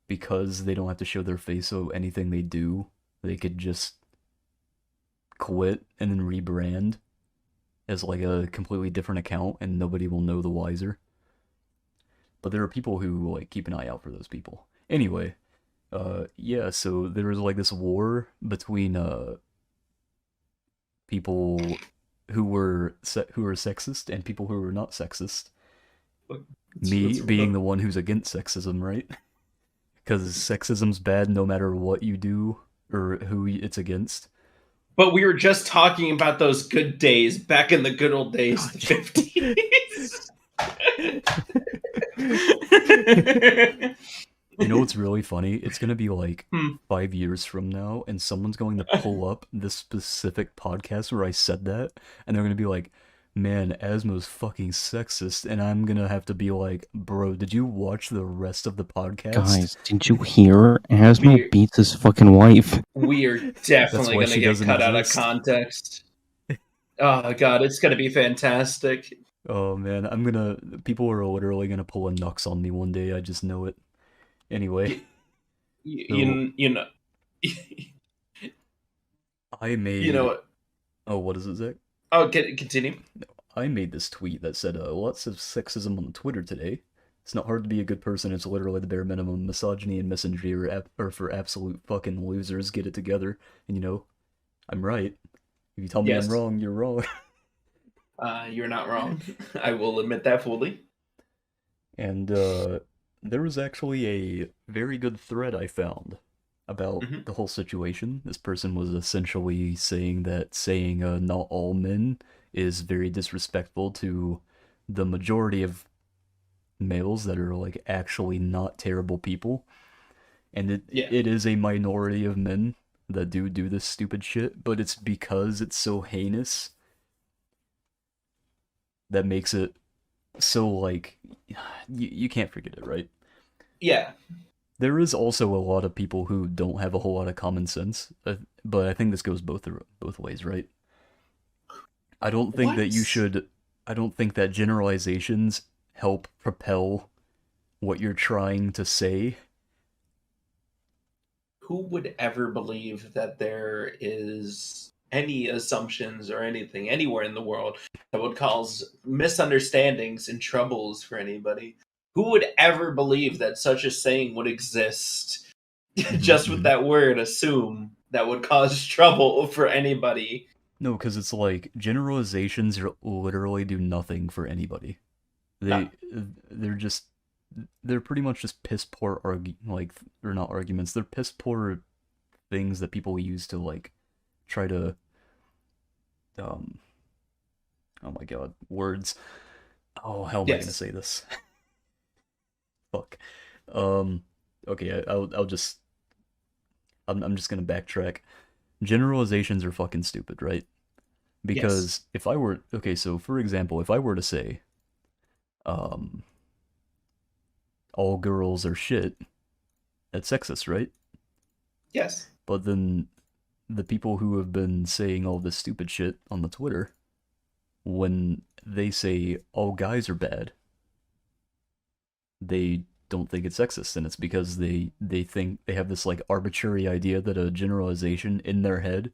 because they don't have to show their face, so anything they do, they could just quit and then rebrand as like a completely different account and nobody will know the wiser. But there are people who like keep an eye out for those people. Anyway, yeah, so there was like this war between people who were sexist and people who were not sexist. Me being the one who's against sexism, right? Because sexism's bad no matter what you do or who it's against. But we were just talking about those good days back in the good old days, the 50s. You know what's really funny? It's gonna be like Hmm. 5 years from now, and someone's going to pull up this specific podcast where I said that, and they're gonna be like, "Man, Asmo's fucking sexist," and I'm gonna have to be like, "Bro, did you watch the rest of the podcast?" Guys, did you hear? Asmo Weird. beats his fucking wife. We are definitely why going to she get doesn't cut out of exist. context. Oh god, it's going to be fantastic. Oh man, people are literally gonna pull a Nux on me one day, I just know it. Anyway, You know, I made. you know what? Oh, what is it, Zach? Oh, continue. I made this tweet that said, lots of sexism on Twitter today. It's not hard to be a good person, it's literally the bare minimum. Misogyny and misandry are for absolute fucking losers. Get it together. And you know, I'm right. If you tell me Yes. I'm wrong, you're wrong. You're not wrong. I will admit that fully. And there was actually a very good thread I found about Mhm. the whole situation. This person was essentially saying that saying not all men is very disrespectful to the majority of males that are like actually not terrible people. And it is a minority of men that do this stupid shit, but it's because it's so heinous that makes it so like you can't forget it, right? Yeah. There is also a lot of people who don't have a whole lot of common sense, but I think this goes both ways, right? I don't think that you What? should. I don't think that generalizations help propel what you're trying to say. Who would ever believe that there is any assumptions or anything anywhere in the world that would cause misunderstandings and troubles for anybody? Who would ever believe that such a saying would exist? Just with that word, assume, that would cause trouble for anybody. No, because it's like generalizations literally do nothing for anybody. They're pretty much just piss poor or not arguments. They're piss poor things that people use to like try to oh my god, words. Oh, how am I gonna say this? Fuck. Okay, I'm just gonna backtrack. Generalizations are fucking stupid, right? Because if I were so for example, if I were to say, all girls are shit, that's sexist, right? Yes. But then the people who have been saying all this stupid shit on the Twitter, when they say all guys are bad, they don't think it's sexist, and it's because they think they have this like arbitrary idea that a generalization in their head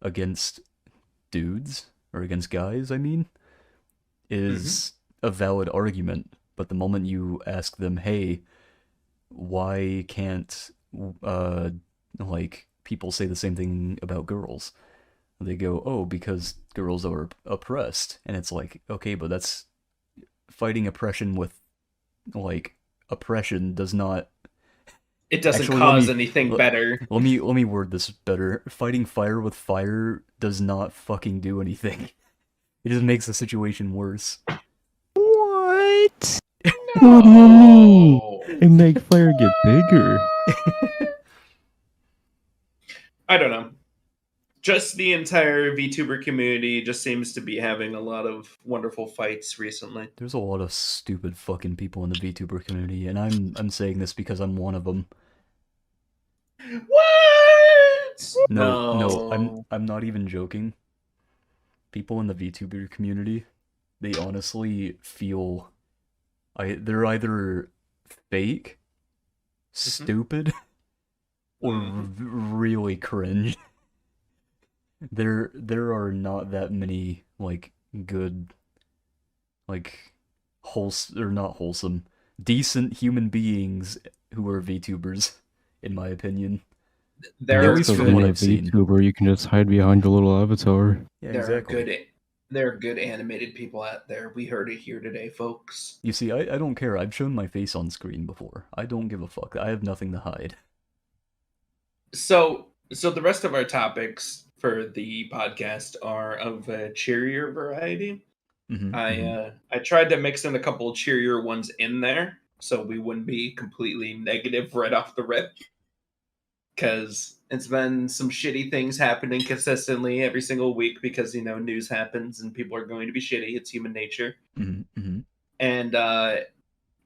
against dudes or against guys, I mean, is a valid argument. But the moment you ask them, hey, why can't like people say the same thing about girls? They go, oh, because girls are oppressed. And it's like, okay, but that's fighting oppression with like oppression does not. It doesn't Actually, cause anything better. Let me word this better. Fighting fire with fire does not fucking do anything. It just makes the situation worse. What? No. What do you mean? It make fire get bigger. I don't know. just the entire VTuber community just seems to be having a lot of wonderful fights recently. There's a lot of stupid fucking people in the VTuber community, and I'm saying this because I'm one of them. What? No, No. I'm not even joking. People in the VTuber community, they honestly feel they're either fake, stupid, or really cringe. There are not that many like good, like wholesome or not wholesome, decent human beings who are VTubers, in my opinion. There At are least So from what being a I've seen. VTuber, you can just hide behind your little avatar. Yeah, there exactly. are good there are good animated people out there. We heard it here today, folks. You see, I don't care. I've shown my face on screen before. I don't give a fuck. I have nothing to hide. So the rest of our topics for the podcast are of a cheerier variety. I tried to mix in a couple of cheerier ones in there so we wouldn't be completely negative right off the rip. Because it's been some shitty things happening consistently every single week because, news happens and people are going to be shitty. It's human nature. And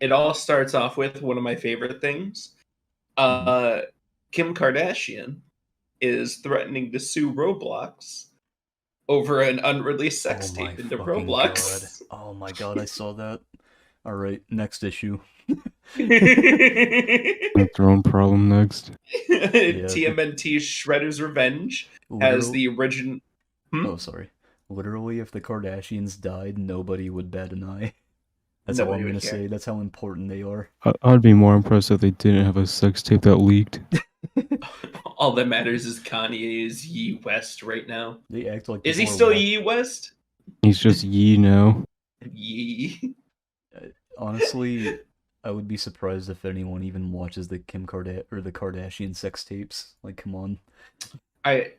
it all starts off with one of my favorite things. Kim Kardashian is threatening to sue Roblox over an unreleased sex Oh my tape into fucking Roblox. god. Oh my god, I saw that. Alright, next issue. That's their own problem next. TMNT Shredder's Revenge has the original. Oh, sorry. Literally, if the Kardashians died, nobody would bat an eye. That's all I'm Nobody would gonna care. say. That's how important they are. I'd be more impressed if they didn't have a sex tape that leaked. All that matters is Kanye is Ye West right now. They act like Is he people are still Ye West? He's just Yee now. Ye. Honestly, I would be surprised if anyone even watches the Kim Kardashian or the Kardashian sex tapes. Like, come on. It's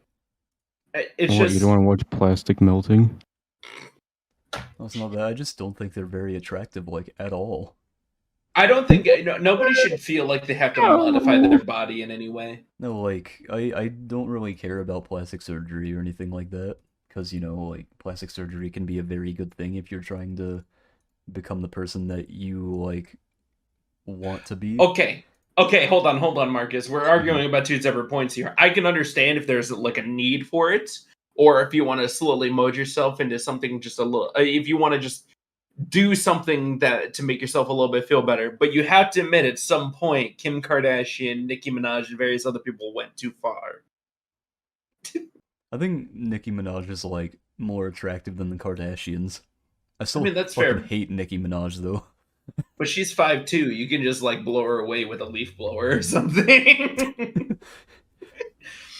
What, just you don't want to watch plastic melting? That's not that. I just don't think they're very attractive, like, at all. I don't think nobody should feel like they have to modify their body in any way. No, like, I don't really care about plastic surgery or anything like that. Because, like, plastic surgery can be a very good thing if you're trying to become the person that you, like, want to be. Okay, hold on, Marcus. We're arguing about two separate points here. I can understand if there's, like, a need for it, or if you want to slowly mold yourself into something just a little... if you want to just do something that to make yourself a little bit feel better. But you have to admit, at some point, Kim Kardashian, Nicki Minaj, and various other people went too far. I think Nicki Minaj is, like, more attractive than the Kardashians. I mean, that's fucking fair. hate Nicki Minaj, though. But she's 5'2". You can just, like, blow her away with a leaf blower or something.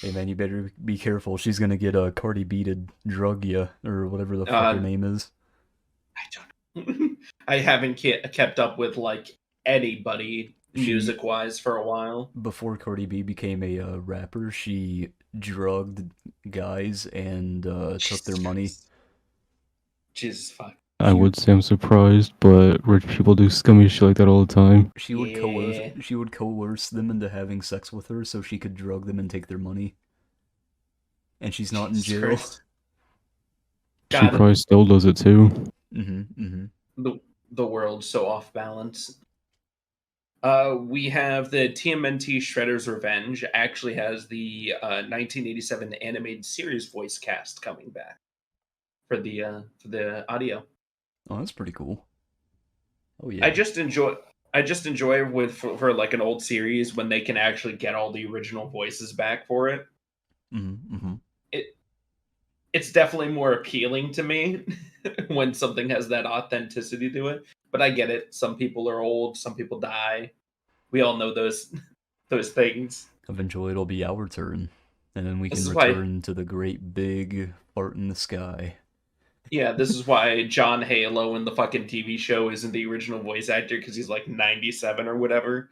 Hey man, you better be careful. She's gonna get a Cardi B to drug ya, or whatever the fuck her name is. I don't know. I haven't kept up with, like, anybody music-wise for a while. Before Cardi B became a rapper, she drugged guys and took their money. Jesus fuck. I would say I'm surprised, but rich people do scummy shit like that all the time. She would coerce them into having sex with her so she could drug them and take their money. And she's not in jail. She probably still does it too. The world's so off balance. We have the TMNT Shredder's Revenge actually has the 1987 animated series voice cast coming back for the audio. Oh, that's pretty cool. Oh yeah. I just enjoy for like an old series when they can actually get all the original voices back for it. It's definitely more appealing to me when something has that authenticity to it. But I get it. Some people are old. Some people die. We all know those things. Eventually, it'll be our turn, and then we can return to the great big fart in the sky. Yeah, this is why John Halo in the fucking TV show isn't the original voice actor, because he's like 97 or whatever.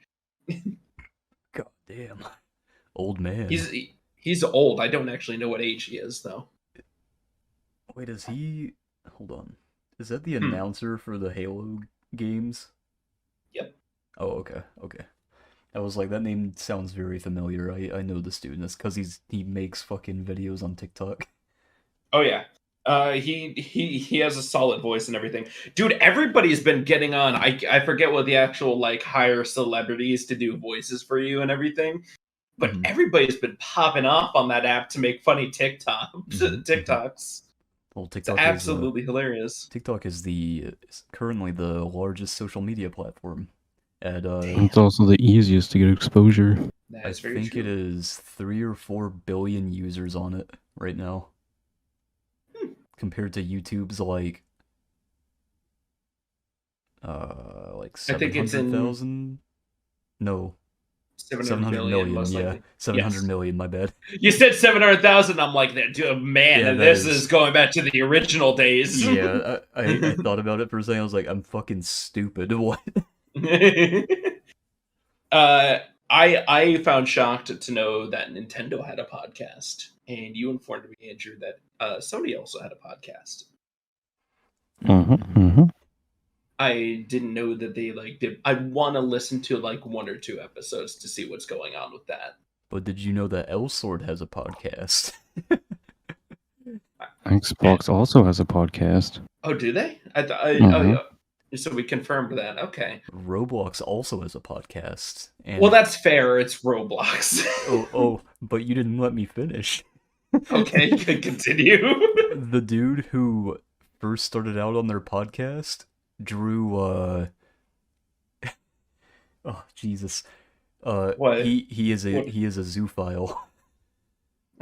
God damn, old man. He's old. I don't actually know what age he is though. Wait, is he? Hold on. Is that the announcer for the Halo games? Yep. Oh, okay. I was like, that name sounds very familiar. I know this dude. That's because he makes fucking videos on TikTok. Oh yeah. He has a solid voice and everything. Dude, everybody's been getting on. I forget what the actual like hire celebrities to do voices for you and everything. But Mhm. everybody's been popping off on that app to make funny TikToks. Well, It's absolutely hilarious. TikTok is currently the largest social media platform. At Damn, It's also the easiest to get exposure. that I is very think it true. is 3 or 4 billion users on it right now, compared to YouTube's like I think it's in 700,000. No, 700 700 million, million. most Yeah, likely. 700 Yes. million. My bad. You said 700,000. I'm like, Yeah, man, that this is. is going back to the original days. Yeah, I thought about it for a second. I was like, I'm fucking stupid. What? uh, I found shocked to know that Nintendo had a podcast, and you informed me, Andrew, that Sony also had a podcast. I didn't know that they like did. I want to listen to like 1 or 2 episodes to see what's going on with that. But did you know that Sword has a podcast? Xbox also has a podcast. Oh, do they? Mhm. So we confirmed that. Okay. Roblox also has a podcast. And Well, that's fair. It's Roblox. but you didn't let me finish. Okay, continue. The dude who first started out on their podcast drew oh Jesus. What? He is a What? zoophile.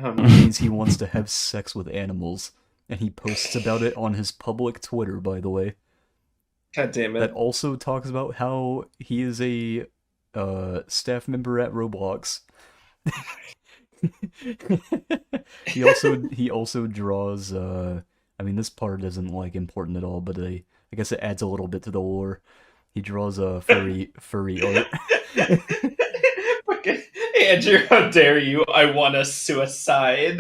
Oh, Which no. means he wants to have sex with animals. And he posts about it on his public Twitter, by the way. God damn That it. also talks about how he is a staff member at Roblox. he also draws I mean this part isn't like important at all, but I guess it adds a little bit to the lore. He draws a furry art. Okay. Andrew, how dare you? I want a suicide.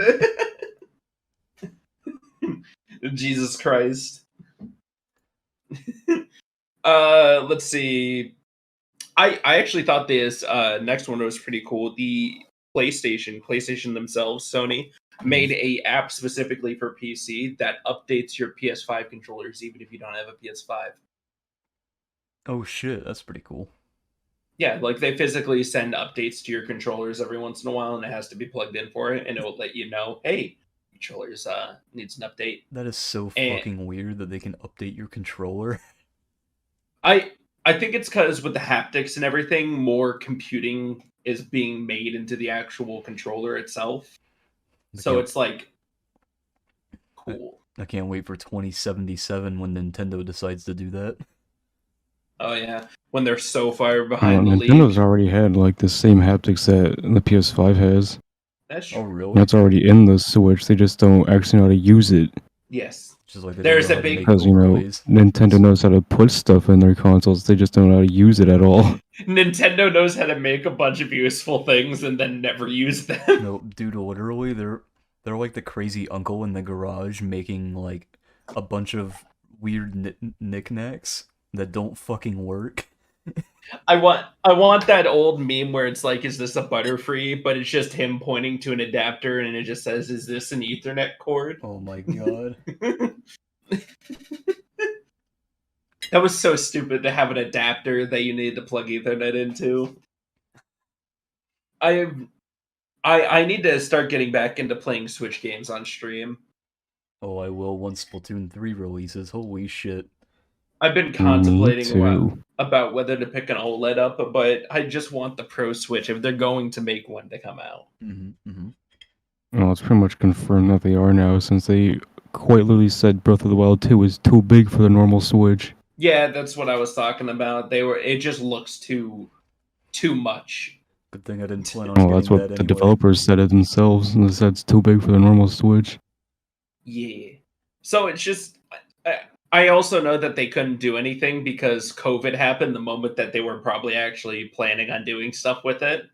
Jesus Christ. Let's see. I actually thought this next one was pretty cool. The PlayStation themselves, Sony, made a app specifically for PC that updates your PS5 controllers even if you don't have a PS5. Oh shit, that's pretty cool. Yeah, like they physically send updates to your controllers every once in a while, and it has to be plugged in for it, and it will let you know, hey, controllers needs an update. That is so And fucking weird that they can update your controller. I I think it's because with the haptics and everything, more computing is being made into the actual controller itself. I So can't, it's like I, cool. I can't wait for 2077 when Nintendo decides to do that. Oh yeah, when they're so far Well, behind the Nintendo's league. already had like the same haptics that the PS5 has. That's Oh true. really? That's already in the Switch. They just don't actually know how to use it. Yes, Just like they don't know there's a how to big make Because, overlays. Nintendo knows how to put stuff in their consoles. They just don't know how to use it at all. Nintendo knows how to make a bunch of useful things and then never use them. No, dude, literally, they're like the crazy uncle in the garage making like a bunch of weird knickknacks that don't fucking work. I want that old meme where it's like, is this a Butterfree? But it's just him pointing to an adapter and it just says, is this an Ethernet cord? Oh my god. That was so stupid to have an adapter that you need to plug Ethernet into. I I need to start getting back into playing Switch games on stream. Oh, I will once Splatoon 3 releases. Holy shit. I've been Me contemplating too. about whether to pick an OLED up, but I just want the Pro Switch if they're going to make one to come out. Well, it's pretty much confirmed that they are now, since they quite literally said Breath of the Wild 2 is too big for the normal Switch. Yeah, that's what I was talking about. It just looks too much. Good thing I didn't plan on Well, getting that's what that the anyway. developers said it themselves, and they said it's too big for the normal Switch. Yeah. So it's just I also know that they couldn't do anything because COVID happened the moment that they were probably actually planning on doing stuff with it.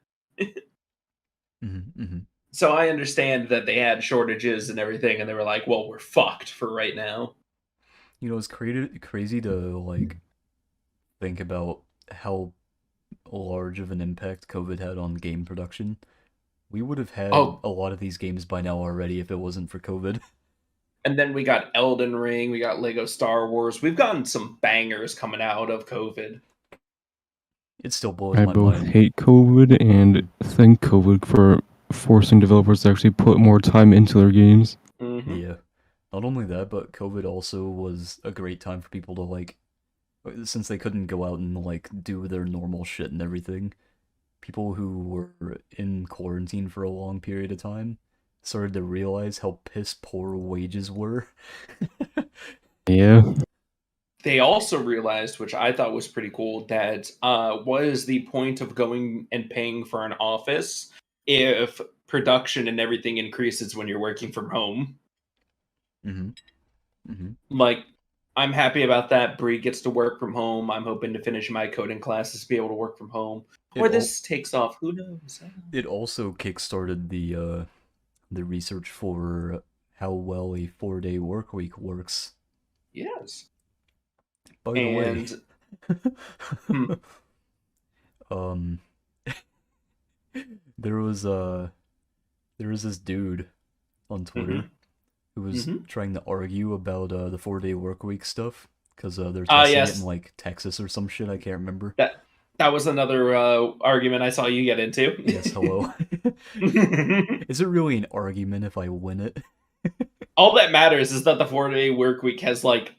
So I understand that they had shortages and everything, and they were like, "Well, we're fucked for right now." You know, it's crazy to like think about how large of an impact COVID had on game production, we would have had Oh, a lot of these games by now already if it wasn't for COVID. and then we got Elden Ring, we got Lego Star Wars. We've gotten some bangers coming out of COVID. It still blows I my both mind. hate COVID and thank COVID for forcing developers to actually put more time into their games. Mm-hmm. Yeah. Not only that, but COVID also was a great time for people to like, since they couldn't go out and like do their normal shit and everything. People who were in quarantine for a long period of time started to realize how piss poor wages were. Yeah. They also realized, which I thought was pretty cool, that what is the point of going and paying for an office if production and everything increases when you're working from home? Mm-hmm. Mm-hmm. Like, I'm happy about that. Bree gets to work from home. I'm hoping to finish my coding classes, be able to work from home. Or this takes off. Who knows? It also kickstarted the research for how well a 4-day work week works. Yes. By the way, hmm. um, there was this dude on Twitter who was trying to argue about the 4-day work week stuff because they're testing it in like Texas or some shit. I can't remember. That was another argument I saw you get into. Yes, hello. Is it really an argument if I win it? All that matters is that the 4-day work week has like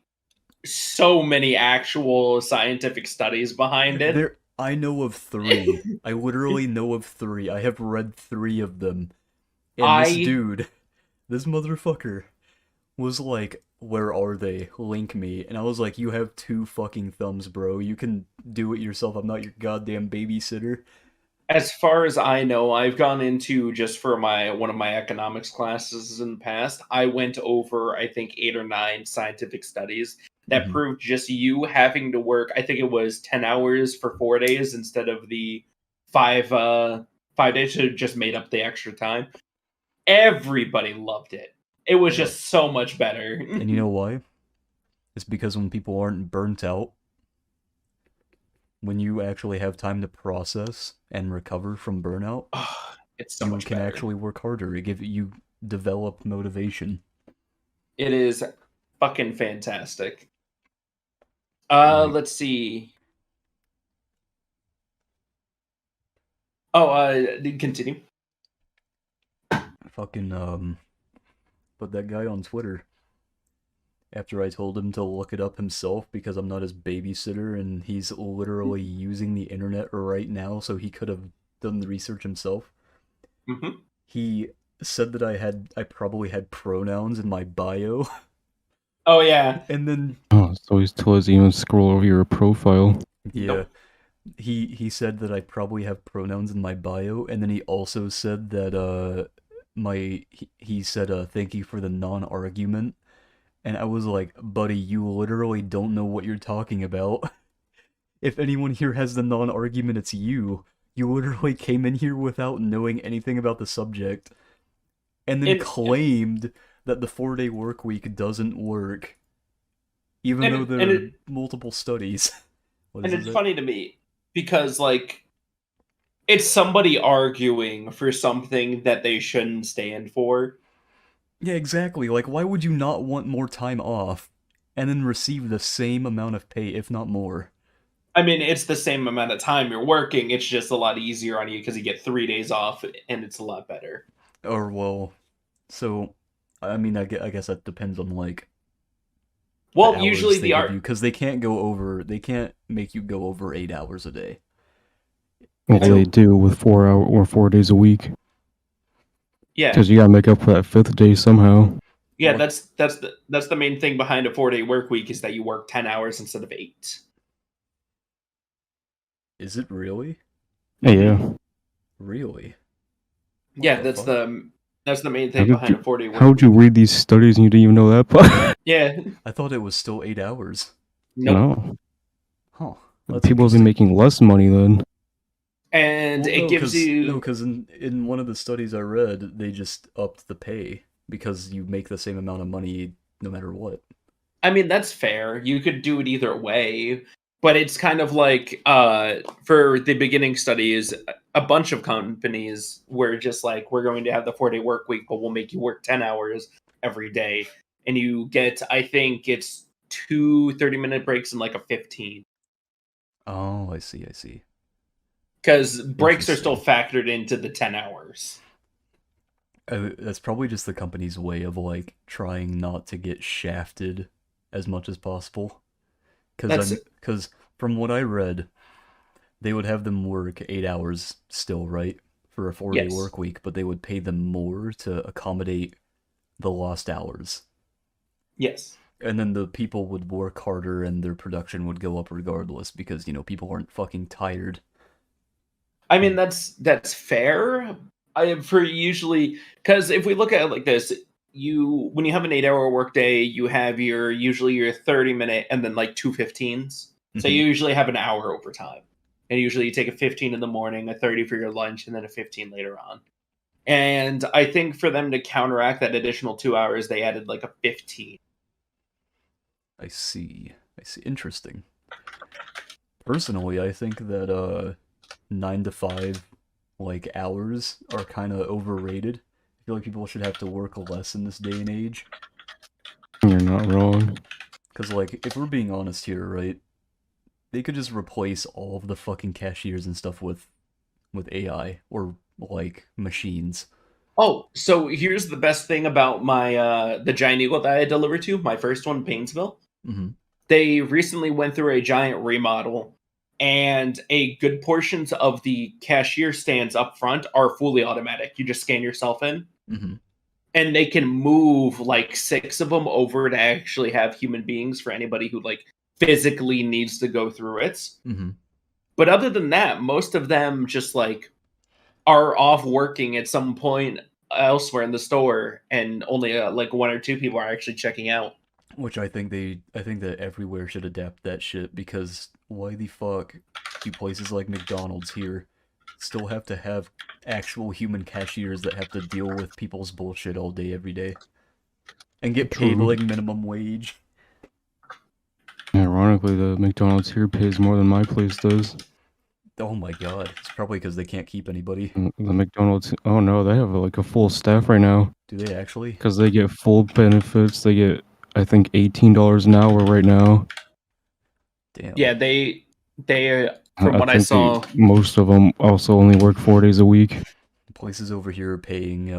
so many actual scientific studies behind it. I know of 3. I literally know of 3. I have read 3 of them. And this motherfucker was like, where are they? Link me. And I was like, you have 2 fucking thumbs, bro. You can do it yourself. I'm not your goddamn babysitter. As far as I know, I've gone into, just for one of my economics classes in the past, I went over, I think, 8 or 9 scientific studies that proved just you having to work, I think it was 10 hours for 4 days instead of the 5 days, so just made up the extra time. Everybody loved it. It was just so much better. And you know why? It's because when people aren't burnt out, when you actually have time to process and recover from burnout, it's so much better. You can actually work harder. You develop motivation. It is fucking fantastic. Let's see. Continue. Fucking but that guy on Twitter, after I told him to look it up himself because I'm not his babysitter and he's literally using the internet right now, so he could have done the research himself. He said that I probably had pronouns in my bio. Oh yeah. And then so he's told us even scroll over your profile. Yeah. Nope. He said that I probably have pronouns in my bio, and then he also said that he said thank you for the non-argument. And I was like, buddy, you literally don't know what you're talking about. If anyone here has the non-argument, it's you. You literally came in here without knowing anything about the subject, and then claimed that the 4-day work week doesn't work, even though there are multiple studies. And it's funny to me, because, like, it's somebody arguing for something that they shouldn't stand for. Yeah, exactly. Like, why would you not want more time off and then receive the same amount of pay, if not more? I mean, it's the same amount of time you're working. It's just a lot easier on you because you get 3 days off, and it's a lot better. Or, well, so, I mean, I guess that depends on, like, well, usually because they can't make you go over 8 hours a day. Well, they do with 4 days a week. Yeah, because you gotta make up for that 5th day somehow. Yeah, that's the main thing behind a 4-day work week, is that you work 10 hours instead of 8. Is it really? Yeah. Really? Yeah, that's the main thing behind a 4-day work week. How would you read these studies and you didn't even know that part? Yeah. I thought it was still 8 hours. Nope. No. Huh. People have been making less money then. And it gives you... No, because in one of the studies I read, they just upped the pay because you make the same amount of money no matter what. I mean, that's fair. You could do it either way. But it's kind of like for the beginning studies, a bunch of companies were just like, we're going to have the 4-day work week, but we'll make you work 10 hours every day. And you get, I think it's 2 30-minute breaks and like a 15. Oh, I see. Because breaks are still Interesting. factored into the 10 hours. That's probably just the company's way of like trying not to get shafted as much as possible. That's Because from what I read, they would have them work 8 hours still, right, for a 4-day yes. work week, but they would pay them more to accommodate the lost hours. Yes. And then the people would work harder and their production would go up regardless because, people aren't fucking tired. I mean, that's fair. For usually, because if we look at it like this, when you have an 8-hour workday, you have usually your 30-minute and then like 2 15s. So you usually have an hour overtime, and usually you take a 15 in the morning, a 30 for your lunch, and then a 15 later on. And I think for them to counteract that additional 2 hours, they added like a 15. I see. Interesting. Personally, I think that 9 to 5 like hours are kind of overrated. I feel like people should have to work less in this day and age. You're not wrong. Because, like, if we're being honest here, right, they could just replace all of the fucking cashiers and stuff with AI or, like, machines. Oh, so here's the best thing about my the Giant Eagle that I delivered to, my first one, Painesville. Mm-hmm. They recently went through a giant remodel, and a good portions of the cashier stands up front are fully automatic. You just scan yourself in, Mm-hmm. and they can move like 6 of them over to actually have human beings for anybody who like physically needs to go through it. Mm-hmm. But other than that, most of them just like are off working at some point elsewhere in the store, and only like 1 or 2 people are actually checking out. Which I think that everywhere should adapt that shit because why the fuck do places like McDonald's here still have to have actual human cashiers that have to deal with people's bullshit all day every day and get paid True. like minimum wage? Ironically, the McDonald's here pays more than my place does. Oh my god, it's probably because they can't keep anybody. The McDonald's, oh no, they have like a full staff right now Do they actually? because they get full benefits. They get, I think, $18 an hour right now. Damn. Yeah, they from what I think saw, most of them also only work 4 days a week. Places over here are paying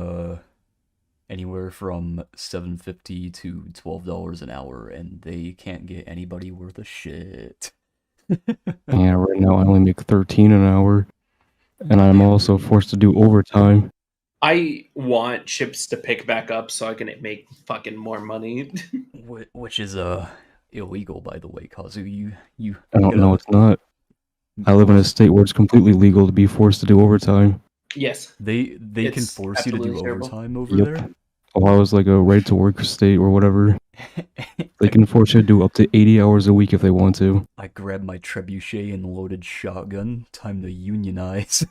anywhere from $7.50 to $12 an hour, and they can't get anybody worth a shit. Yeah, right now I only make 13 an hour, and I'm also forced to do overtime. I want chips to pick back up so I can make fucking more money. Which is illegal, by the way, Kazu. You I don't know, it's not. I live in a state where it's completely legal to be forced to do overtime. Yes, They can It's force you to do absolutely terrible. overtime over Yep. there. Ohio is like a right to work state or whatever. They can force you to do up to 80 hours a week if they want to. I grabbed my trebuchet and loaded shotgun. Time to unionize.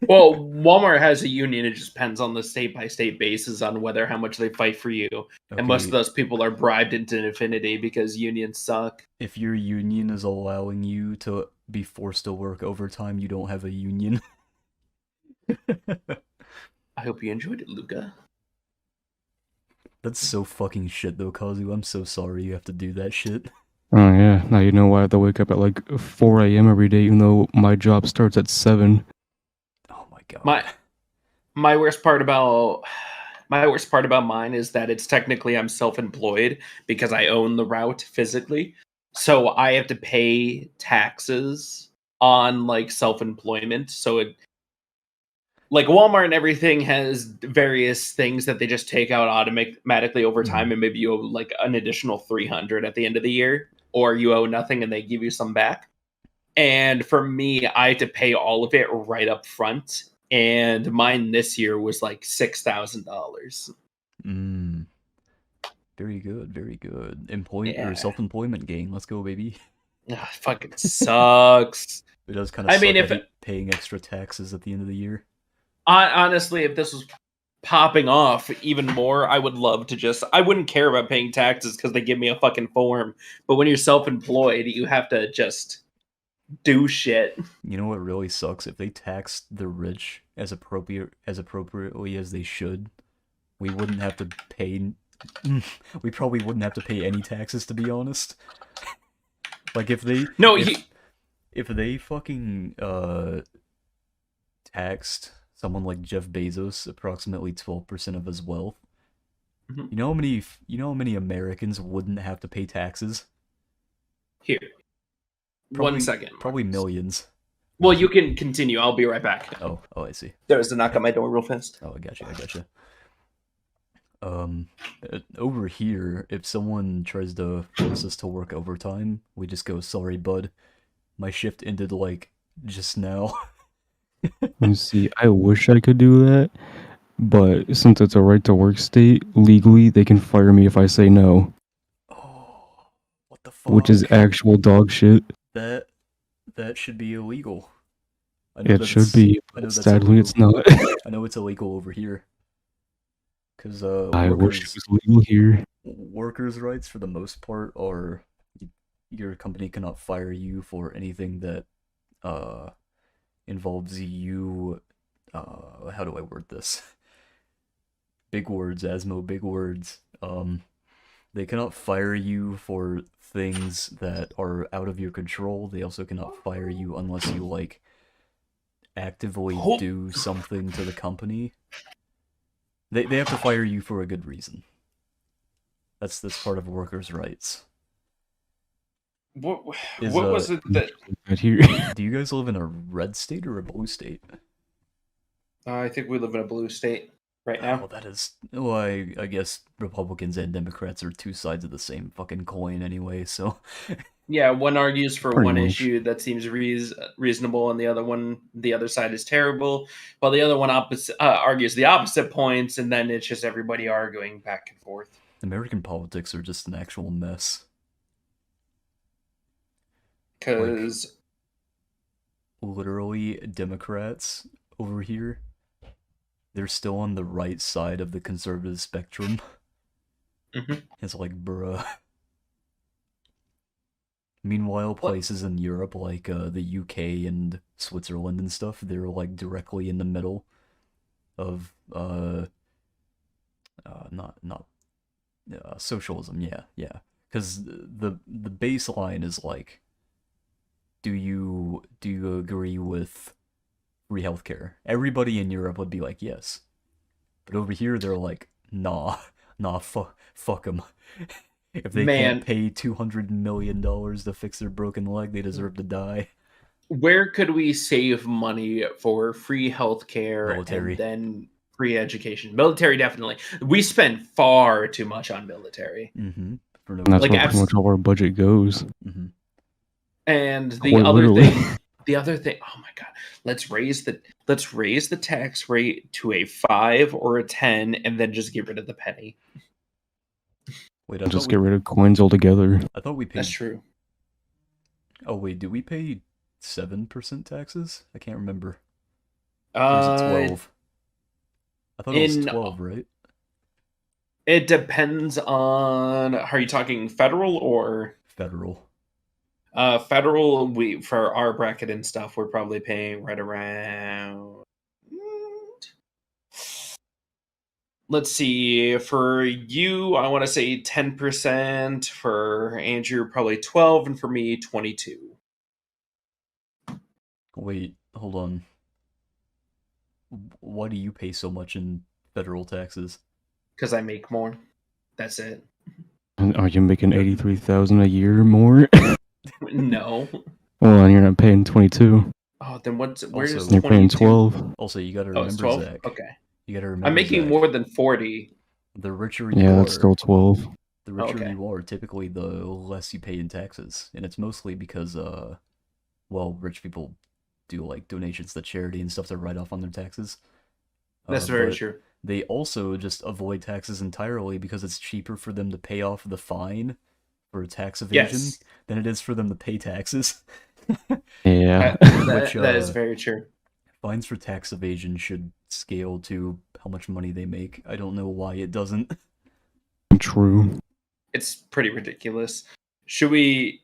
Well, Walmart has a union. It just depends on the state by state basis on how much they fight for you. And most of Okay, those people are bribed into infinity because unions suck. if your union is allowing you to be forced to work overtime, you don't have a union. I hope you enjoyed it, Luca. That's so fucking shit though, Kazu. I'm so sorry you have to do that shit. Oh yeah, now you know why I have to wake up at like 4 a.m. every day, even though my job starts at 7. Oh my god. My worst part about mine is that it's technically I'm self-employed because I own the route physically. So I have to pay taxes on like self-employment. So it like Walmart and everything has various things that they just take out automatically over time, and maybe you owe like an additional 300 at the end of the year, or you owe nothing and they give you some back. And for me, I had to pay all of it right up front, and mine this year was like $6,000. Very good, very good. Yeah. Self-employment gang. Let's go, baby. Ugh, fucking sucks. It does kind of I mean, suck. if I hate paying extra taxes at the end of the year. honestly, if this was popping off even more, I would love to I wouldn't care about paying taxes because they give me a fucking form. But when you're self-employed, you have to just do shit. You know what really sucks? If they taxed the rich appropriately as they should, we wouldn't have to pay. We probably wouldn't have to pay any taxes, to be honest. Like if they if they fucking taxed someone like Jeff Bezos approximately 12% of his wealth, you know how many Americans wouldn't have to pay taxes? Here. Probably, 1 second. Probably millions. Well, you can continue. I'll be right back. Oh, I see. There was a knock at my door real fast. Oh, I gotcha. Over here, if someone tries to force us to work overtime, we just go, sorry, bud. My shift ended, like, just now. You see, I wish I could do that, but since it's a right-to-work state, legally, they can fire me if I say no. Oh, what the fuck? Which is actual dog shit. That should be illegal. It should be, but sadly it's not. I know it's illegal over here. Because I wish it was legal here. Workers' rights, for the most part, are your company cannot fire you for anything that involves you. How do I word this? Big words, Asmo, big words. They cannot fire you for things that are out of your control. They also cannot fire you unless you, like, actively do something to the company. They have to fire you for a good reason. That's part of workers' rights. What was it that... Do you guys live in a red state or a blue state? I think we live in a blue state right now. Well, that is... Well, I guess Republicans and Democrats are two sides of the same fucking coin anyway, so... Yeah, one argues for Pretty one much. issue that seems reasonable, and the other side is terrible. While the other one argues the opposite points, and then it's just everybody arguing back and forth. American politics are just an actual mess. Because... Like, literally, Democrats over here, they're still on the right side of the conservative spectrum. It's like, bruh. Meanwhile, places in Europe like the UK and Switzerland and stuff, they're like directly in the middle of socialism. Yeah. Because the baseline is like, do you agree with free healthcare? Everybody in Europe would be like, yes, but over here they're like, nah, fuck them. If they can't pay $200 million to fix their broken leg, they deserve to die. Where could we save money for free healthcare and then free education? Military, definitely. We spend far too much on military. And that's where pretty much all our budget goes. And the other thing, oh my god, let's raise the tax rate to a 5 or a 10, and then just get rid of the penny. Wait, just get rid of coins altogether. I thought we paid. That's true. Oh wait, do we pay 7% taxes? I can't remember. Or is it 12? I thought it was 12, right? It depends on. Are you talking federal or federal? Federal. For our bracket and stuff, we're probably paying right around. Let's see, for you, I want to say 10%, for Andrew, probably 12, and for me, 22. Wait, hold on. Why do you pay so much in federal taxes? Because I make more. That's it. Are you making $83,000 a year more? No. Well, and you're not paying 22. Oh, then where's 22? You're paying 12. Also, you gotta remember, 12? Zach. Okay. You gotta remember, I'm making more than 40. The richer you are... Yeah, that's still 12. The richer you are, typically the less you pay in taxes. And it's mostly because, well, rich people do, like, donations to charity and stuff to write off on their taxes. That's very true. They also just avoid taxes entirely because it's cheaper for them to pay off the fine for tax evasion than it is for them to pay taxes. Yeah. That is very true. fines for tax evasion should scale to how much money they make. I don't know why it doesn't. True. It's pretty ridiculous. Should we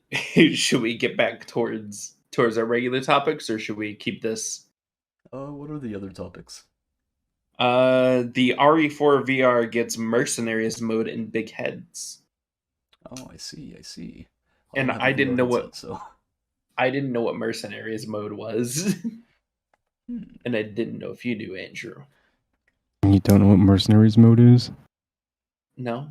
should we get back towards our regular topics, or should we keep this? What are the other topics? The RE4 VR gets Mercenaries mode in big heads. Oh, I see. I see. And don't have a I didn't VR know what- headset, so. I didn't know what Mercenaries mode was, Hmm. and I didn't know if you knew, Andrew. You don't know what Mercenaries mode is? No.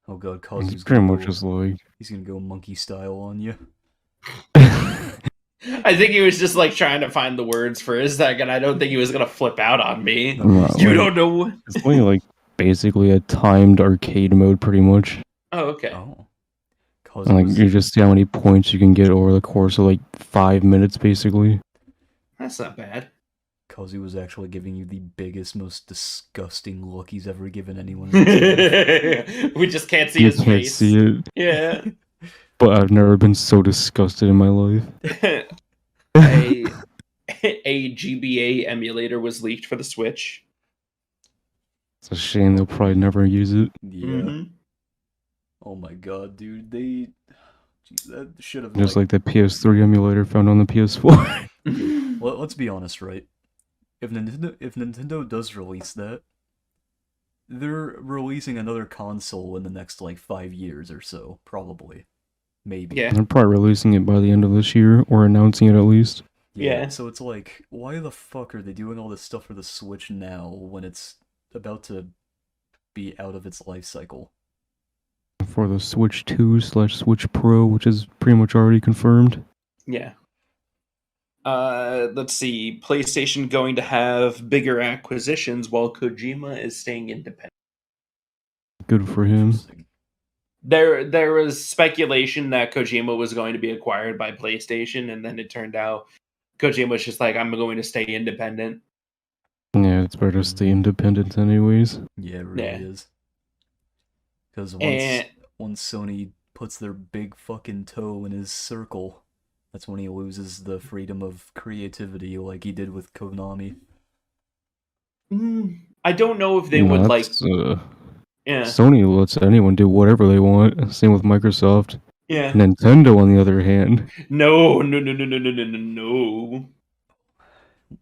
Oh god, It's Kazu's pretty gonna much go, just like. he's gonna go monkey style on you. I think he was just like trying to find the words for a second. I don't think he was gonna flip out on me. No, You like, don't know. It's only like basically a timed arcade mode, pretty much. Oh, okay. Oh. Kazu And, like was, you just see how many points you can get over the course of like 5 minutes, basically. That's not bad. Kazu was actually giving you the biggest, most disgusting look he's ever given anyone. In his life. We just can't see You his can't face. see it, Yeah. but I've never been so disgusted in my life. A GBA emulator was leaked for the Switch. It's a shame they'll probably never use it. Yeah. Mhm. Oh my god, dude. Jeez, that should have Just like the PS3 emulator found on the PS4. Let's be honest, right? If Nintendo does release that, they're releasing another console in the next like 5 years or so, probably. Maybe. Yeah. They're probably releasing it by the end of this year, or announcing it at least. Yeah. So it's like, why the fuck are they doing all this stuff for the Switch now when it's about to be out of its life cycle? For the Switch 2/Switch Pro, which is pretty much already confirmed. Yeah. Let's see. PlayStation going to have bigger acquisitions while Kojima is staying independent. Good for him. Interesting. There was speculation that Kojima was going to be acquired by PlayStation, and then it turned out Kojima was just like, I'm going to stay independent. Yeah, it's better to stay independent anyways. Yeah, it really Yeah. is. Because And once Sony puts their big fucking toe in his circle, that's when he loses the freedom of creativity like he did with Konami. I don't know if they would like. Yeah. Sony lets anyone do whatever they want. Same with Microsoft. Yeah. Nintendo, on the other hand, No.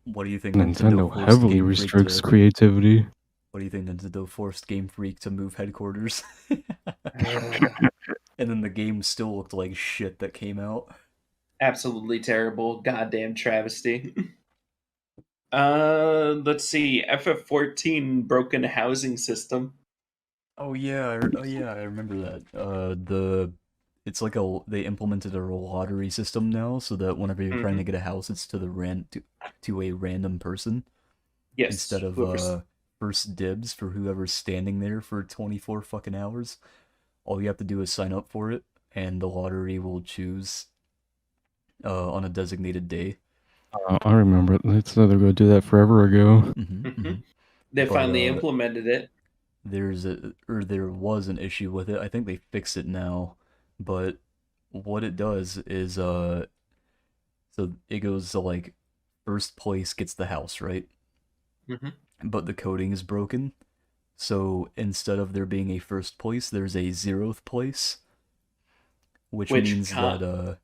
What do you think Nintendo forced heavily Game Freak restricts to- creativity. What do you think Nintendo forced Game Freak to move headquarters? And then the game still looked like shit that came out. Absolutely terrible. Goddamn travesty. Let's see. FF14 broken housing system. Oh yeah, I remember that. It's like they implemented a lottery system now, so that whenever you're trying to get a house, it's to a random person Yes. instead of first dibs for whoever's standing there for 24 fucking hours. All you have to do is sign up for it, and the lottery will choose on a designated day. I remember it. They said they're going to do that forever ago. They But, finally implemented it. There was an issue with it. I think they fixed it now, but what it does is so it goes to like first place gets the house, right? But the coding is broken. So instead of there being a first place, there's a 0th place, which means that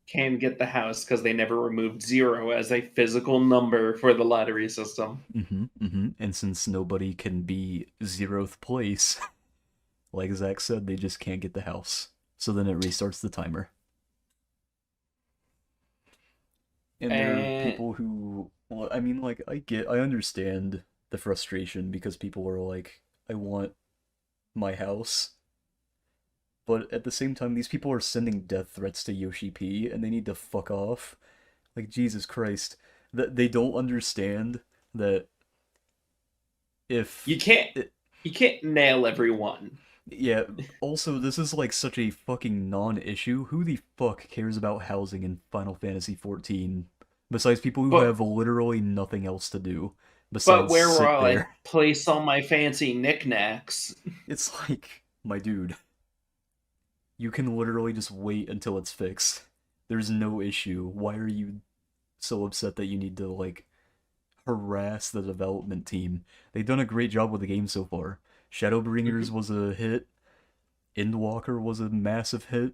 can get the house because they never removed 0 as a physical number for the lottery system. And since nobody can be 0th place, like Zach said, they just can't get the house. So then it restarts the timer. And there are people who, well, I mean, like, I understand the frustration because people are like, I want my house. But at the same time, these people are sending death threats to Yoshi P, and they need to fuck off. Like, Jesus Christ. They don't understand that if... You can't nail everyone. Yeah, also, this is like such a fucking non-issue. Who the fuck cares about housing in Final Fantasy XIV? Besides people who have literally nothing else to do. But where will I place all my fancy knickknacks? It's like, my dude, you can literally just wait until it's fixed. There's no issue. Why are you so upset that you need to like harass the development team? They've done a great job with the game so far. Shadowbringers was a hit. Endwalker was a massive hit.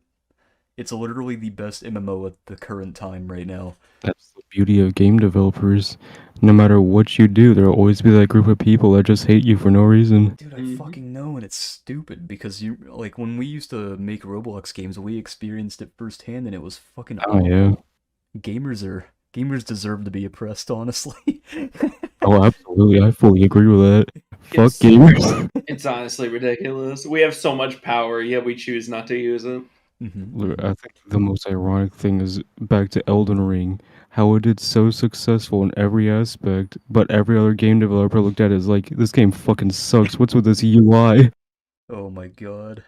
It's literally the best MMO at the current time right now. That's the beauty of game developers. No matter what you do, there'll always be that group of people that just hate you for no reason. Dude, I fucking know, and it's stupid because you like when we used to make Roblox games, we experienced it firsthand, and it was fucking Oh awful. yeah. Gamers deserve to be oppressed, honestly. Oh, absolutely. I fully agree with that. Fuck It's- gamers. It's honestly ridiculous. We have so much power, yet we choose not to use it. Look, I think the most ironic thing is back to Elden Ring, how it did so successful in every aspect, but every other game developer looked at it as like, this game fucking sucks. What's with this UI? Oh my god.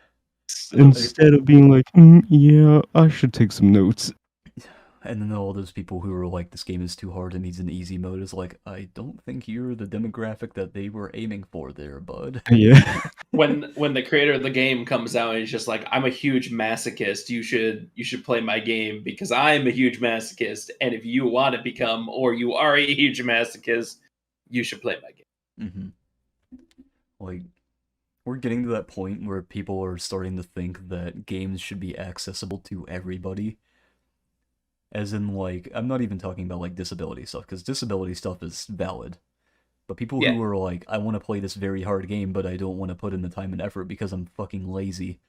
Instead of being like, yeah, I should take some notes. And then all those people who are like, this game is too hard and needs an easy mode is like, I don't think you're the demographic that they were aiming for there, bud. Yeah. When the creator of the game comes out and he's just like, I'm a huge masochist. You should play my game because I'm a huge masochist. And if you want to become or you are a huge masochist, you should play my game. Like, we're getting to that point where people are starting to think that games should be accessible to everybody. As in, like, I'm not even talking about, like, disability stuff, because disability stuff is valid. But people Yeah. who are like, I want to play this very hard game, but I don't want to put in the time and effort because I'm fucking lazy.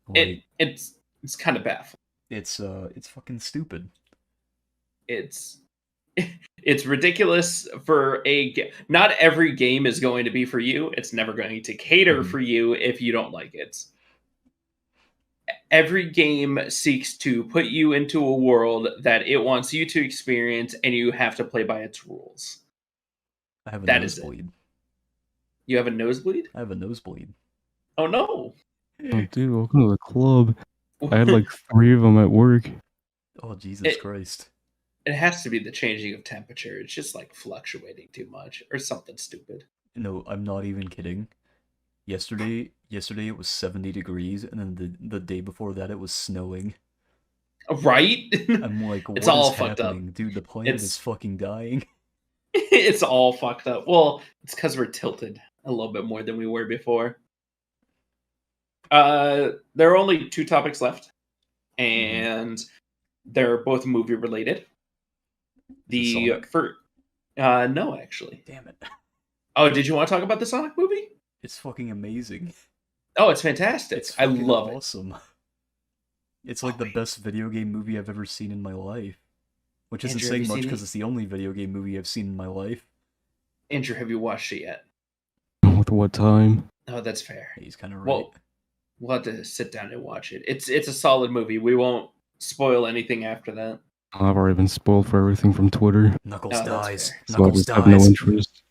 Like, It's kind of baffling. it's fucking stupid. It's ridiculous for not every game is going to be for you. It's never going to cater for you if you don't like it. Every game seeks to put you into a world that it wants you to experience, and you have to play by its rules. I have a That is it. nosebleed. You have a nosebleed? I have a nosebleed. Oh no! Oh, dude, welcome to the club. I had like 3 of them at work. Oh, Jesus Christ. It has to be the changing of temperature. It's just like fluctuating too much or something stupid. No, I'm not even kidding. Yesterday it was 70 degrees, and then the day before that it was snowing. Right? I'm like, what It's all is fucked up. happening? Dude, the planet is fucking dying. It's all fucked up. Well, it's because we're tilted a little bit more than we were before. There are only 2 topics left, and they're both movie related. The first, no, actually. Damn it. Oh, did you want to talk about the Sonic movie? It's fucking amazing. Oh, it's fantastic. It's I love awesome. It's like the best video game movie I've ever seen in my life. Which isn't Andrew, have saying you much seen because it's the only video game movie I've seen in my life. Andrew, have you watched it yet? With what time? Oh, that's fair. He's kind of right. Well, we'll have to sit down and watch it. It's a solid movie. We won't spoil anything after that. I've already been spoiled for everything from Twitter. Knuckles dies. So I Knuckles just have no dies. interest.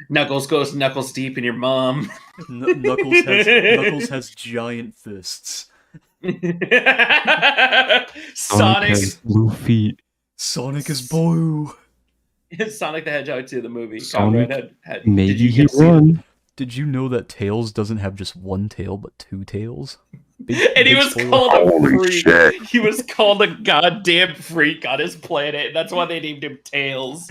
Knuckles goes knuckles deep in your mom. Knuckles has giant fists. Sonic has blue feet. Sonic is blue. Sonic the Hedgehog 2, the movie. Sonic Did maybe you he get to see it? run. Did you know that Tails doesn't have just one tail, but 2 tails? And he was spoiler. called a Holy freak. shit. He was called a goddamn freak on his planet, and that's why they named him Tails.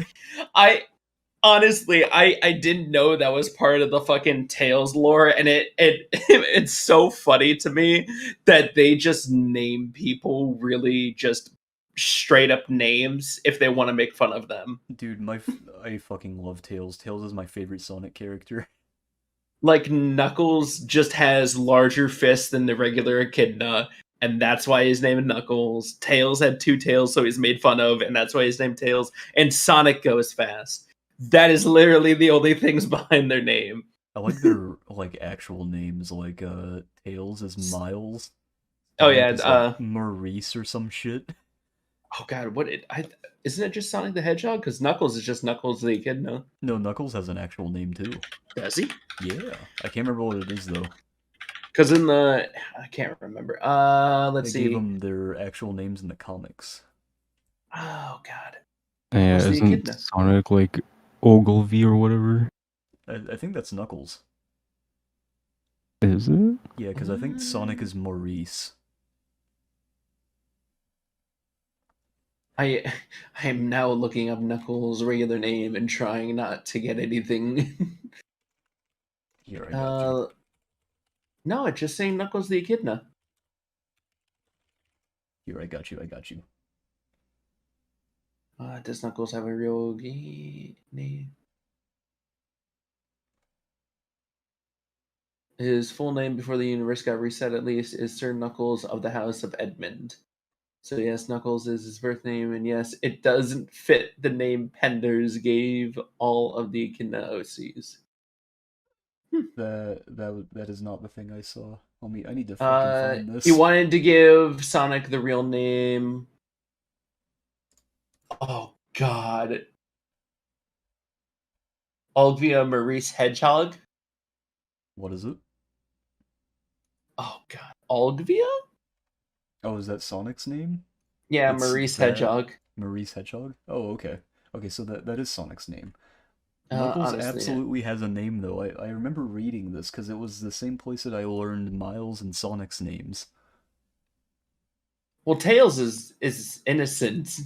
Honestly, I didn't know that was part of the fucking Tails lore, and it's so funny to me that they just name people really just straight up names if they want to make fun of them. Dude, I fucking love Tails. Tails is my favorite Sonic character. Like, Knuckles just has larger fists than the regular echidna, and that's why he's named Knuckles. Tails had 2 tails, so he's made fun of, and that's why he's named Tails. And Sonic goes fast. That is literally the only things behind their name. I like their like actual names, like Tails is Miles. Oh Sonic yeah, is, like, Maurice or some shit. Oh god, isn't it just Sonic the Hedgehog? Because Knuckles is just Knuckles the Echidna. No, Knuckles has an actual name too. Does he? Yeah, I can't remember what it is though. Because I can't remember. Let's They see. gave them their actual names in the comics. Oh god. Yeah, What's the isn't echidna? Sonic like Ogilvy or whatever? I think that's Knuckles. Is it? Yeah, because I think Sonic is Maurice. I I am now looking up Knuckles' regular name and trying not to get anything. Here, I got you. No, it's just saying Knuckles the Echidna. Here, I got you. I got you. Does Knuckles have a real name? His full name before the universe got reset, at least, is Sir Knuckles of the House of Edmund. So yes, Knuckles is his birth name, and yes, it doesn't fit the name Penders gave all of the Echidna OCs. That is not the thing I saw. I need to fucking find He this. wanted to give Sonic the real name. Oh God, Olivia Maurice Hedgehog. What is it? Oh God, Olivia? Oh, is that Sonic's name? Yeah, It's Maurice that Hedgehog. Maurice Hedgehog? Oh, okay. Okay, so that is Sonic's name. Knuckles Honestly, yeah. absolutely has a name though. I remember reading this because it was the same place that I learned Miles and Sonic's names. Well, Tails is innocent,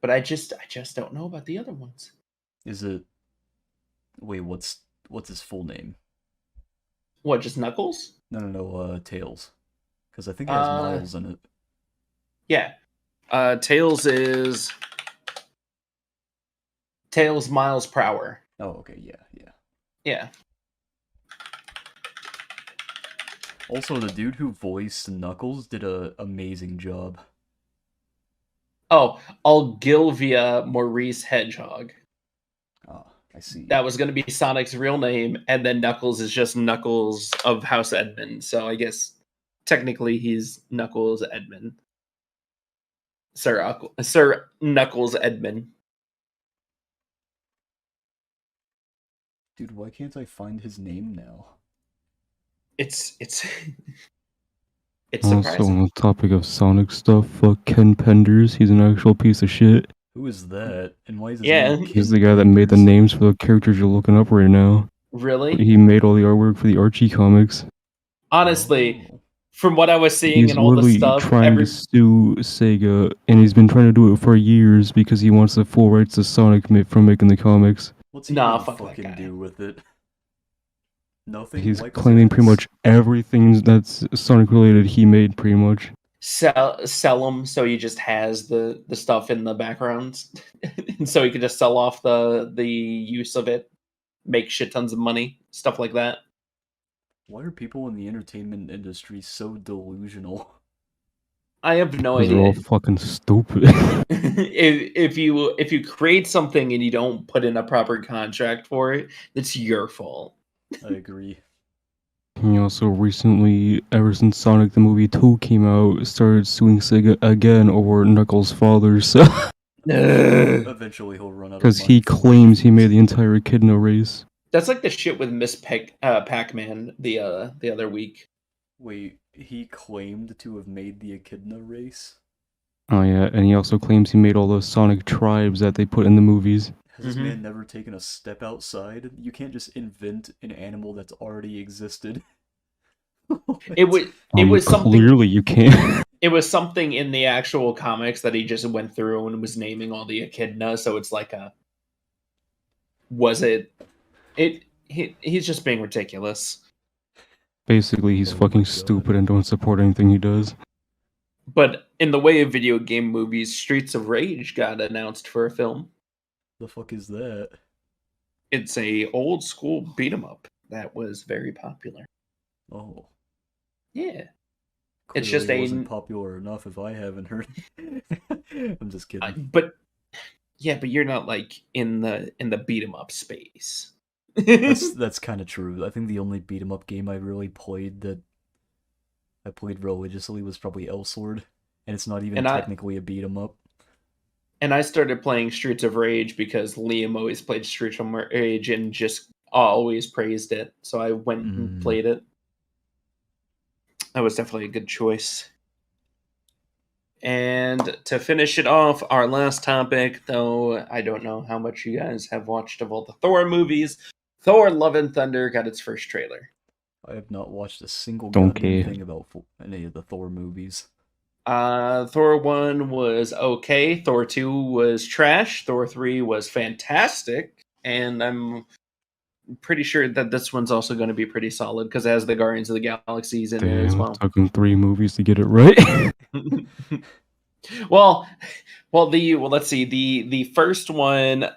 but I just don't know about the other ones. Is it? Wait, what's his full name? What, just Knuckles? No, Tails. Because I think it has Uh, Miles in it. yeah. Tails is Tails Miles Prower. Oh, okay, yeah. Yeah. Also, the dude who voiced Knuckles did a amazing job. Oh, Olgilvia Maurice Hedgehog. Ah, I see. That was going to be Sonic's real name, and then Knuckles is just Knuckles of House Edmund. So I guess technically he's Knuckles Edmund. Sir Knuckles Edmund. Dude, why can't I find his name now? It's it's Also, surprising. on the topic of Sonic stuff, fuck Ken Penders. He's an actual piece of shit. Who is that? And why is his Yeah. name He's Ken the guy that made the Penders? names for the characters you're looking up right now. Really? He made all the artwork for the Archie comics. Honestly, Oh. from what I was seeing He's and all the literally stuff, trying to sue Sega, and he's been trying to do it for years because he wants the full rights to Sonic from making the comics. What's he nah, gonna fuck that fucking guy. do with it? Nothing. He's Wipe his claiming pretty ass. much everything that's Sonic related he made, pretty much. Sell him so he just has the stuff in the background, and so he can just sell off the use of it, make shit tons of money, stuff like that. Why are people in the entertainment industry so delusional? I have no Because they're all idea. fucking stupid. if you create something and you don't put in a proper contract for it, it's your fault. I agree. He also recently, ever since Sonic the Movie 2 came out, started suing Sega again over Knuckles' father, so Eventually he'll run out of because money he for claims he made royalties. the entire Echidna race. That's like the shit with Miss Pac-Man the other week. Wait, he claimed to have made the Echidna race? Oh yeah, and he also claims he made all those Sonic tribes that they put in the movies. Has this man never taken a step outside? You can't just invent an animal that's already existed. It was something. Clearly you can't. It was something in the actual comics that he just went through and was naming all the echidna. So it's like was it? He's just being ridiculous. Basically, he's Oh my fucking God. stupid and don't support anything he does. But in the way of video game movies, Streets of Rage got announced for a film. The fuck is that? It's a old school beat 'em up that was very popular. Oh. Yeah. Clearly It's just wasn't popular enough if I haven't heard. I'm just kidding. but you're not like in the beat 'em up space. That's kind of true. I think the only beat 'em up game I really played that I played religiously was probably Elsword, and it's not even technically a beat 'em up. And I started playing Streets of Rage because Liam always played Streets of Rage and just always praised it. So I went and played it. That was definitely a good choice. And to finish it off, our last topic, though I don't know how much you guys have watched of all the Thor movies, Thor Love and Thunder got its first trailer. I have not watched a single Don't goddamn care. thing about any of the Thor movies. Thor 1 was okay. Thor 2 was trash. Thor 3 was fantastic. And I'm pretty sure that this one's also going to be pretty solid because it has the Guardians of the Galaxies in it as Damn, well. took him 3 movies to get it right. well, let's see. The first one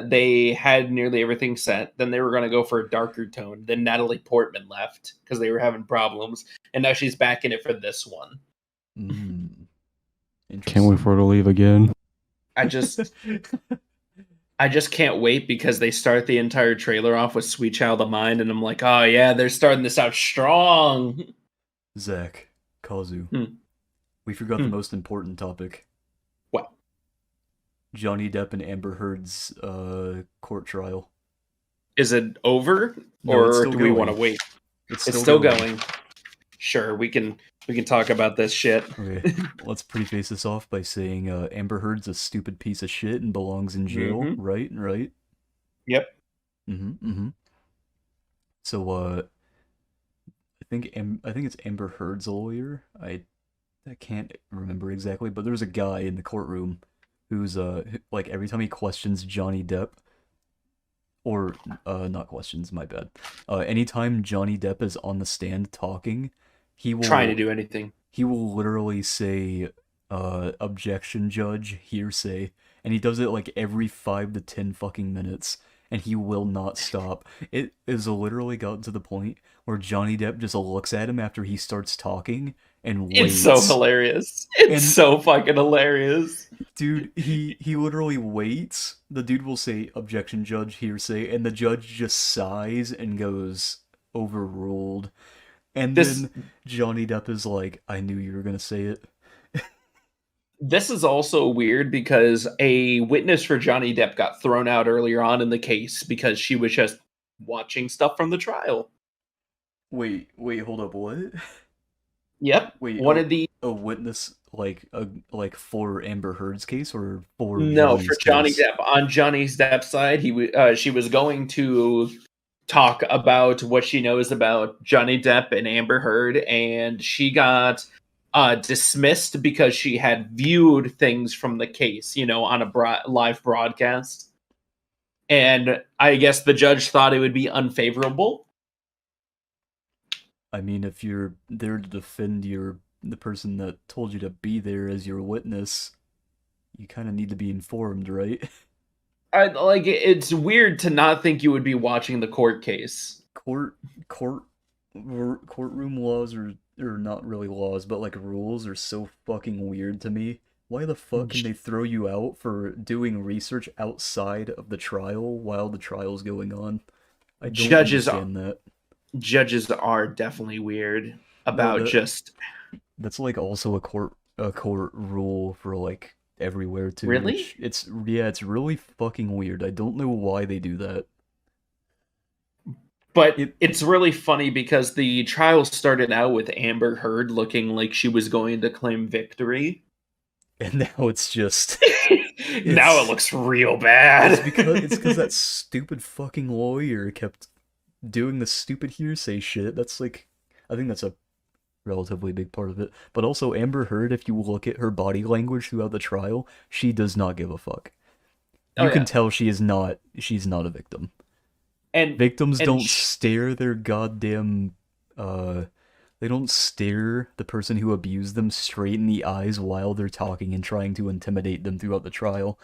they had nearly everything set. Then they were going to go for a darker tone. Then Natalie Portman left because they were having problems, and now she's back in it for this one. Can't wait for her to leave again. I just can't wait because they start the entire trailer off with Sweet Child of Mine, and I'm like, oh yeah, they're starting this out strong. Zach, Kazu, we forgot the most important topic. What? Johnny Depp and Amber Heard's court trial. Is it over, or do we want to wait? It's still going. Sure, we can talk about this shit. Okay, let's preface this off by saying Amber Heard's a stupid piece of shit and belongs in jail, right? Right? Yep. So, I think it's Amber Heard's lawyer. I can't remember exactly, but there's a guy in the courtroom who's like every time he questions Johnny Depp, or not questions, my bad. Anytime Johnny Depp is on the stand talking, he will trying to do anything. He will literally say, objection, judge, hearsay, and he does it like every 5 to 10 fucking minutes, and he will not stop. It is literally gotten to the point where Johnny Depp just looks at him after he starts talking and waits. It's so hilarious. It's so fucking hilarious. Dude, he literally waits. The dude will say, objection, judge, hearsay, and the judge just sighs and goes, overruled. And then Johnny Depp is like, I knew you were going to say it. This is also weird because a witness for Johnny Depp got thrown out earlier on in the case because she was just watching stuff from the trial. Wait, hold up, what? Yep. Wait, a witness like for Amber Heard's case or for Johnny's for case? Johnny Depp. On Johnny Depp's side, she was going to talk about what she knows about Johnny Depp and Amber Heard, and she got dismissed because she had viewed things from the case, on a live broadcast. And I guess the judge thought it would be unfavorable. I mean, if you're there to defend the person that told you to be there as your witness, you kind of need to be informed, right? It's weird to not think you would be watching the court case. Courtroom laws are not really laws, but like rules are so fucking weird to me. Why the fuck can they throw you out for doing research outside of the trial while the trial's going on? I don't understand that. Judges are definitely weird about That's like also a court rule for like everywhere too. Really? It's really fucking weird. I don't know why they do that. But it's really funny because the trial started out with Amber Heard looking like she was going to claim victory. And now it's just... now it looks real bad. It's because that stupid fucking lawyer kept doing the stupid hearsay shit. That's like... I think that's a relatively big part of it. But also Amber Heard, if you look at her body language throughout the trial, she does not give a fuck. You can tell she's not a victim. And victims don't stare their goddamn they don't stare the person who abused them straight in the eyes while they're talking and trying to intimidate them throughout the trial.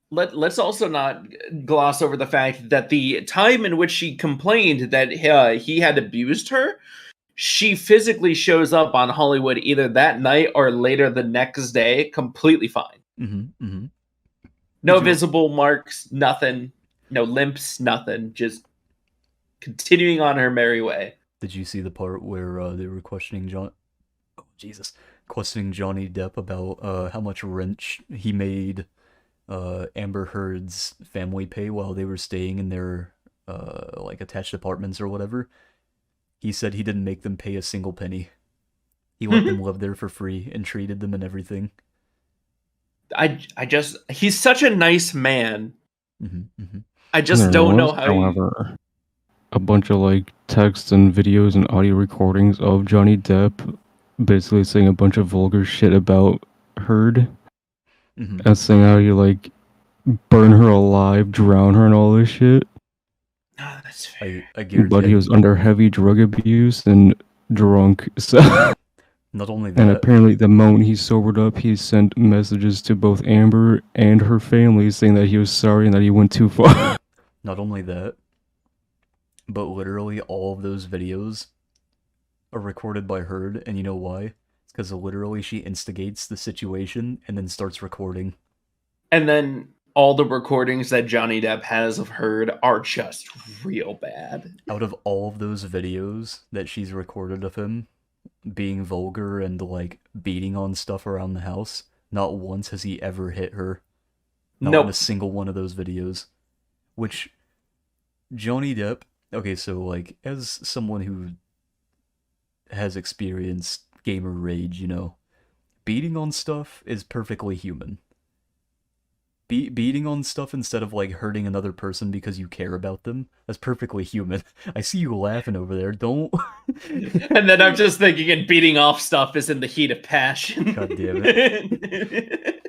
Let's also not gloss over the fact that the time in which she complained that he had abused her, she physically shows up on Hollywood either that night or later the next day, completely fine. No visible marks, nothing. No limps, nothing. Just continuing on her merry way. Did you see the part where they were questioning Johnny Depp about how much rent he made Amber Heard's family pay while they were staying in their like attached apartments or whatever? He said he didn't make them pay a single penny. He let them live there for free and treated them and everything. He's such a nice man. I just don't know how. However, a bunch of like texts and videos and audio recordings of Johnny Depp basically saying a bunch of vulgar shit about Heard, Mhm. and saying how you like burn her alive, drown her, and all this shit. Oh, that's fair. I guarantee But he was under heavy drug abuse and drunk. So, not only and that, apparently, the moment he sobered up, he sent messages to both Amber and her family saying that he was sorry and that he went too far. not only that, but literally all of those videos are recorded by Heard, and you know why? It's because literally she instigates the situation and then starts recording. And then all the recordings that Johnny Depp has of Heard are just real bad. Out of all of those videos that she's recorded of him being vulgar and like beating on stuff around the house, not once has he ever hit her. Not in a Nope. single one of those videos. Which Johnny Depp, okay, so like as someone who has experienced gamer rage, you know, beating on stuff is perfectly human. Beating on stuff instead of like hurting another person because you care about them, that's perfectly human. I see you laughing over there. Don't. And then I'm just thinking, and beating off stuff is in the heat of passion. God damn it.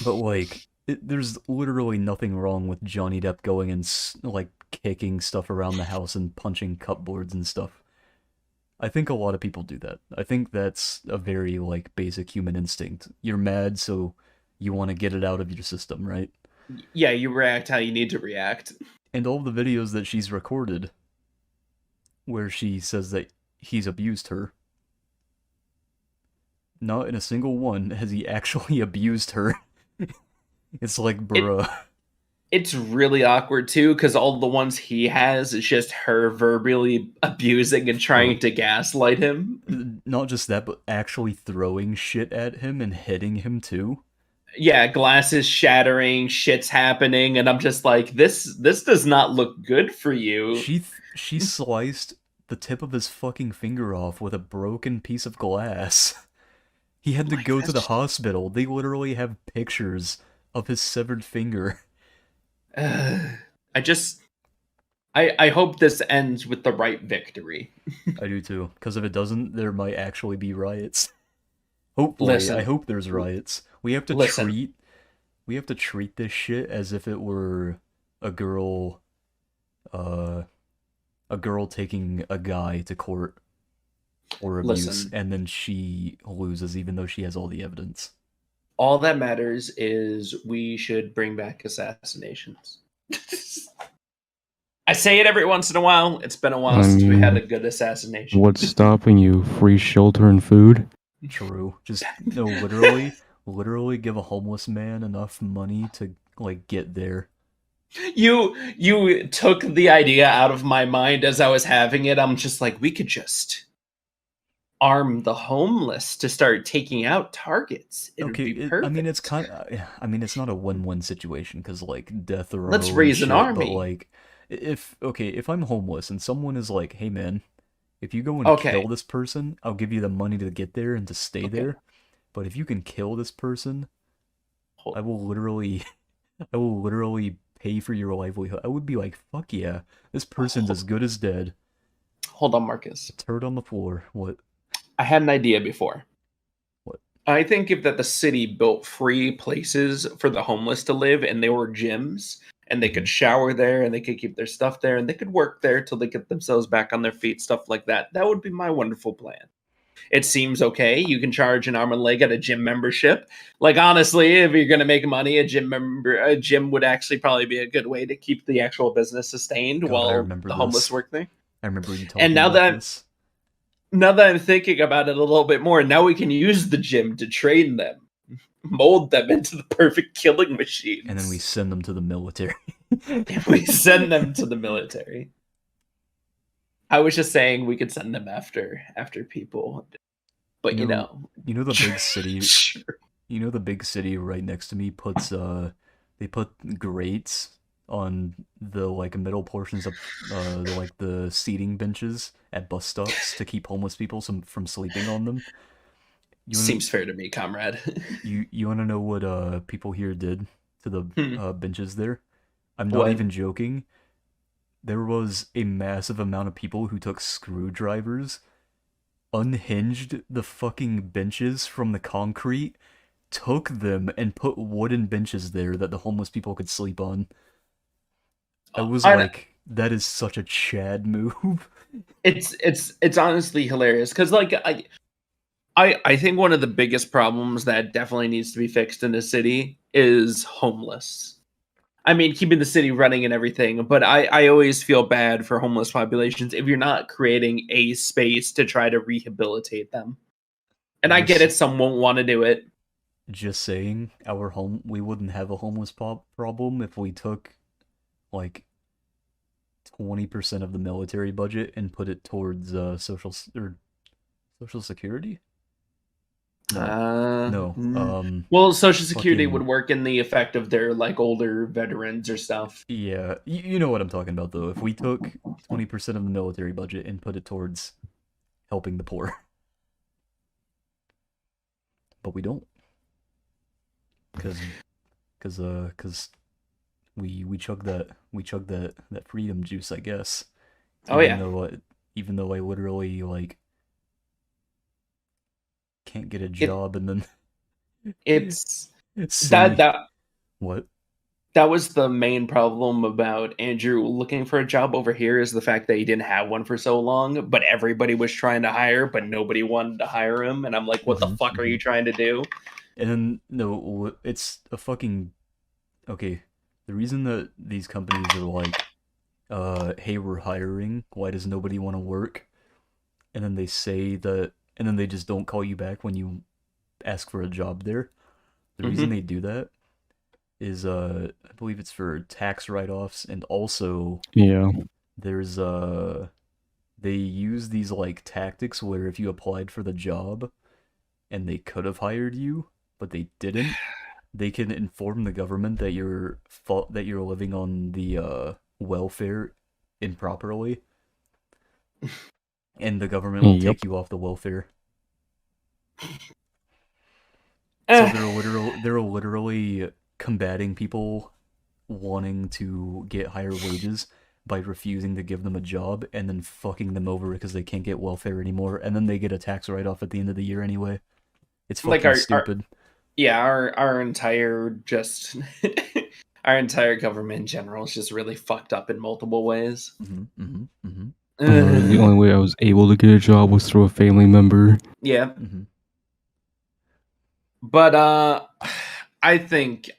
But like, there's literally nothing wrong with Johnny Depp going and like kicking stuff around the house and punching cupboards and stuff. I think a lot of people do that. I think that's a very like basic human instinct. You're mad, so you want to get it out of your system, right? Yeah, you react how you need to react. And all the videos that she's recorded where she says that he's abused her, not in a single one has he actually abused her. It's like, bruh. It's really awkward too, because all the ones he has is just her verbally abusing and trying to gaslight him. Not just that, but actually throwing shit at him and hitting him too. Yeah, glasses shattering, shit's happening, and I'm just like, this does not look good for you. She sliced the tip of his fucking finger off with a broken piece of glass. He had to Like, go that's to the just- hospital. They literally have pictures of his severed finger. I hope this ends with the right victory. I do too, because if it doesn't, there might actually be riots. Hopefully, Listen. I hope there's riots. We have to Listen. treat this shit as if it were a girl taking a guy to court or abuse, Listen. and then she loses even though she has all the evidence. All that matters is we should bring back assassinations. I say it every once in a while. It's been a while since we had a good assassination. What's stopping you? Free shelter and food? True. Just no, literally give a homeless man enough money to like get there. You took the idea out of my mind as I was having it. I'm just like, we could just arm the homeless to start taking out targets. It would be perfect. I mean, it's kind of, I mean, it's not a win-win situation because like death or Let's raise an army. But like, if I'm homeless and someone is like, hey man, if you go and kill this person, I'll give you the money to get there and to stay there. But if you can kill this person, I will literally pay for your livelihood. I would be like, fuck yeah, this person's as good as dead. Hold on, Marcus. Turd on the floor. What? I had an idea before. What? I think if that the city built free places for the homeless to live and they were gyms and they could shower there and they could keep their stuff there and they could work there till they get themselves back on their feet, stuff like that. That would be my wonderful plan. It seems okay. You can charge an arm and leg at a gym membership. Like honestly, if you're gonna make money, a gym would actually probably be a good way to keep the actual business sustained while the homeless work there. I remember you talking and now about this. Now that I'm thinking about it a little bit more, now we can use the gym to train them, mold them into the perfect killing machines. And then we send them to the military. We send them to the military. I was just saying we could send them after people. But you know the big city sure. You know the big city right next to me puts they put grates on the like middle portions of the seating benches at bus stops to keep homeless people from sleeping on them. Seems fair to me, comrade. you want to know what people here did to the benches there? I'm not even joking. There was a massive amount of people who took screwdrivers unhinged the fucking benches from the concrete, took them, and put wooden benches there that the homeless people could sleep on. I was I- like, that is such a Chad move. It's honestly hilarious because like I think one of the biggest problems that definitely needs to be fixed in the city is homeless. I mean, keeping the city running and everything, but I always feel bad for homeless populations if you're not creating a space to try to rehabilitate them. And I get it, some won't want to do it. Just saying, we wouldn't have a homeless problem if we took like 20% of the military budget and put it towards social security. No. Well, Social Security fucking- would work in the effect of their like older veterans or stuff. Yeah, you know what I'm talking about though. If we took 20% of the military budget and put it towards helping the poor, but we don't, because we chug that freedom juice, I guess. Oh yeah. Even though I literally like can't get a job and then It's say, that what? that was the main problem about Andrew looking for a job over here is the fact that he didn't have one for so long, but everybody was trying to hire, but nobody wanted to hire him. And I'm like, what the fuck are you trying to do? And then, no, it's a fucking... Okay, the reason that these companies are like, hey, we're hiring, why does nobody want to work? And then they say that, and then they just don't call you back when you ask for a job there. The reason they do that is, I believe it's for tax write-offs, and also there's, they use these, like, tactics where if you applied for the job and they could have hired you, but they didn't, they can inform the government that you're living on the welfare improperly, and the government will take you off the welfare. So they're literally combating people wanting to get higher wages by refusing to give them a job and then fucking them over because they can't get welfare anymore, and then they get a tax write-off at the end of the year anyway. It's fucking Like stupid. Our entire just our entire government in general is just really fucked up in multiple ways. The only way I was able to get a job was through a family member. Yeah. But I think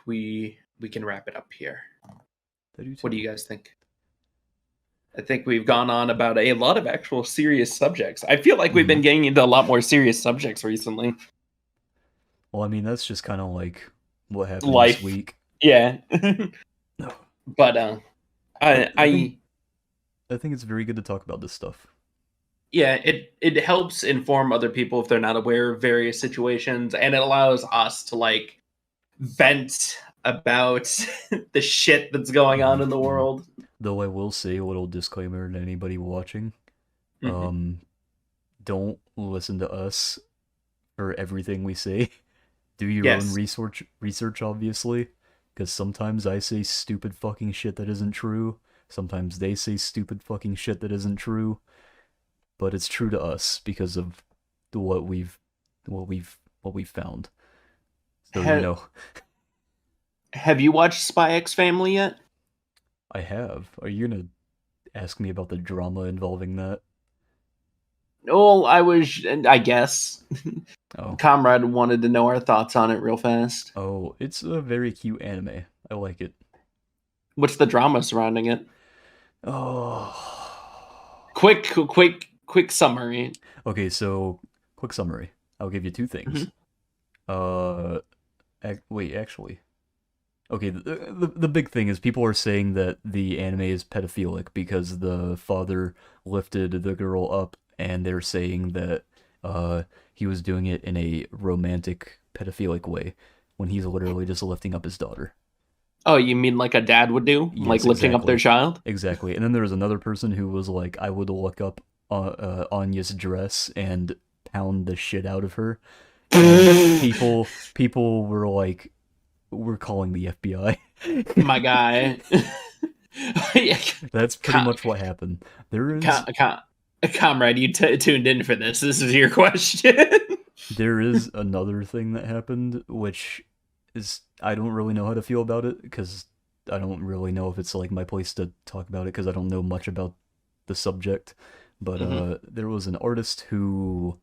we can wrap it up here. What do you guys think? I think we've gone on about a lot of actual serious subjects. I feel like we've been getting into a lot more serious subjects recently. Well, I mean, that's just kind of like what happened Life. this week. Yeah. But I think it's very good to talk about this stuff. Yeah, it helps inform other people if they're not aware of various situations, and it allows us to like vent about the shit that's going on in the world. Though I will say a little disclaimer to anybody watching. Don't listen to us for everything we say. Do your own research, obviously, because sometimes I say stupid fucking shit that isn't true. Sometimes they say stupid fucking shit that isn't true. But it's true to us because of what we've found. So you know. Have you watched Spy X Family yet? I have. Are you gonna ask me about the drama involving that? Well, I guess. Oh. Comrade wanted to know our thoughts on it real fast. Oh, it's a very cute anime. I like it. What's the drama surrounding it? Oh. Quick summary. Okay, so quick summary. I'll give you two things. Wait, actually. Okay, the big thing is people are saying that the anime is pedophilic because the father lifted the girl up, and they're saying that he was doing it in a romantic, pedophilic way when he's literally just lifting up his daughter. Oh, you mean like a dad would do? Yes, like lifting up their child? Exactly. And then there was another person who was like, I would look up Anya's dress and pound the shit out of her. And people were like, we're calling the FBI. My guy. That's pretty much what happened. There is Comrade, you tuned in for this. This is your question. There is another thing that happened, which is I don't really know how to feel about it because I don't really know if it's like my place to talk about it because I don't know much about the subject. But there was an artist who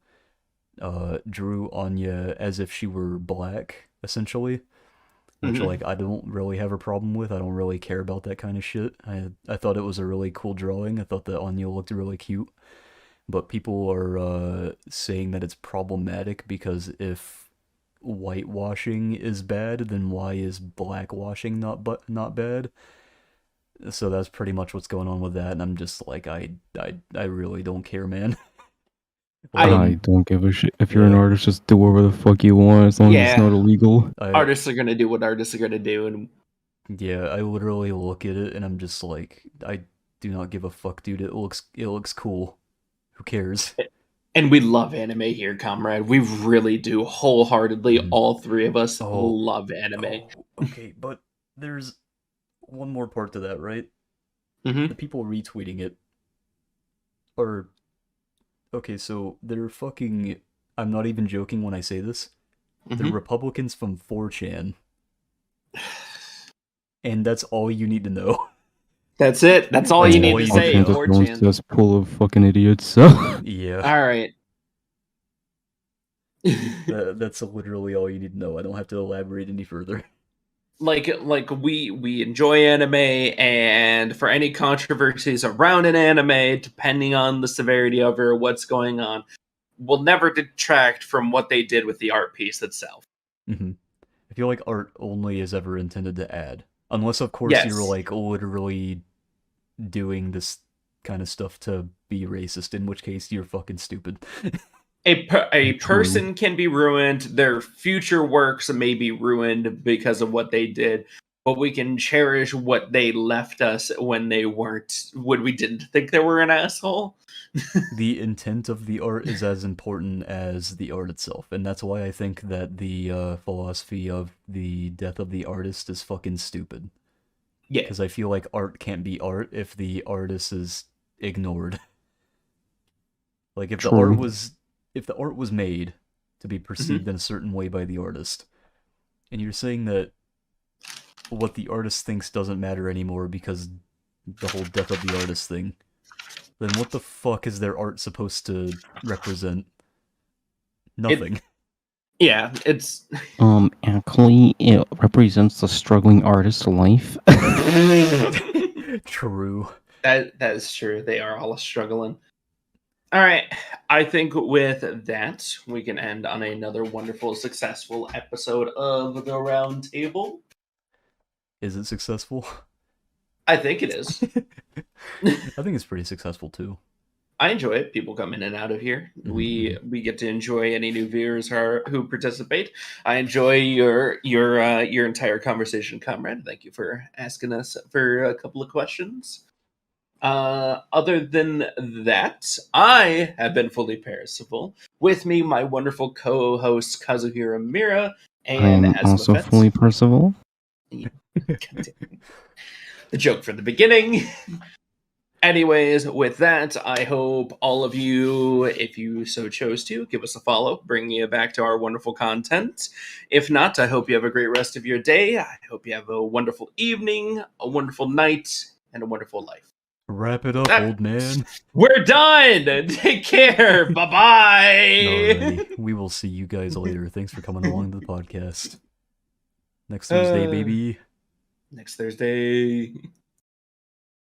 drew Anya as if she were black, essentially, which like I don't really have a problem with. I don't really care about that kind of shit. I thought it was a really cool drawing. I thought that Anya looked really cute. But people are saying that it's problematic because if whitewashing is bad, then why is blackwashing not bad? So that's pretty much what's going on with that, and I'm just like, I really don't care, man. I don't give a shit. If you're an artist, just do whatever the fuck you want as long as it's not illegal. Artists are gonna do what artists are gonna do, and yeah, I literally look at it and I'm just like, I do not give a fuck, dude. It looks cool. Who cares? And we love anime here, comrade. We really do wholeheartedly. All three of us love anime. Okay, but there's one more part to that, right? The people retweeting it are okay. So they're fucking. I'm not even joking when I say this. They're Republicans from 4chan, and that's all you need to know. That's it. That's all you need to say. 4chan. That's full of fucking idiots. So yeah. All right. That's literally all you need to know. I don't have to elaborate any further. Like we enjoy anime, and for any controversies around an anime, depending on the severity of it or what's going on, will never detract from what they did with the art piece itself. I feel like art only is ever intended to add. Unless, of course, you're like literally doing this kind of stuff to be racist, in which case you're fucking stupid. A person can be ruined. Their future works may be ruined because of what they did, but we can cherish what they left us when they weren't, when we didn't think they were an asshole. The intent of the art is as important as the art itself, and that's why I think that the philosophy of the death of the artist is fucking stupid. Yeah. Because I feel like art can't be art if the artist is ignored. Like if the art was made to be perceived in a certain way by the artist, and you're saying that what the artist thinks doesn't matter anymore because the whole death of the artist thing, then what the fuck is their art supposed to represent? Nothing. It's actually it represents the struggling artist's life. True. That is true. They are all struggling. All right. I think with that, we can end on another wonderful, successful episode of the Round Table. Is it successful? I think it is. I think it's pretty successful too. I enjoy it. People come in and out of here. We get to enjoy any new viewers who participate. I enjoy your entire conversation, comrade. Thank you for asking us for a couple of questions. Other than that, I have been fully Percival. With me, my wonderful co-host Kazuhira Mira, and I'm also fully Percival. The joke from the beginning. Anyways, with that, I hope all of you, if you so chose to, give us a follow, bring you back to our wonderful content. If not, I hope you have a great rest of your day. I hope you have a wonderful evening, a wonderful night, and a wonderful life. Wrap it up, old man. We're done! Take care! Bye-bye! Alrighty. We will see you guys later. Thanks for coming along to the podcast. Next Thursday, baby. Next Thursday.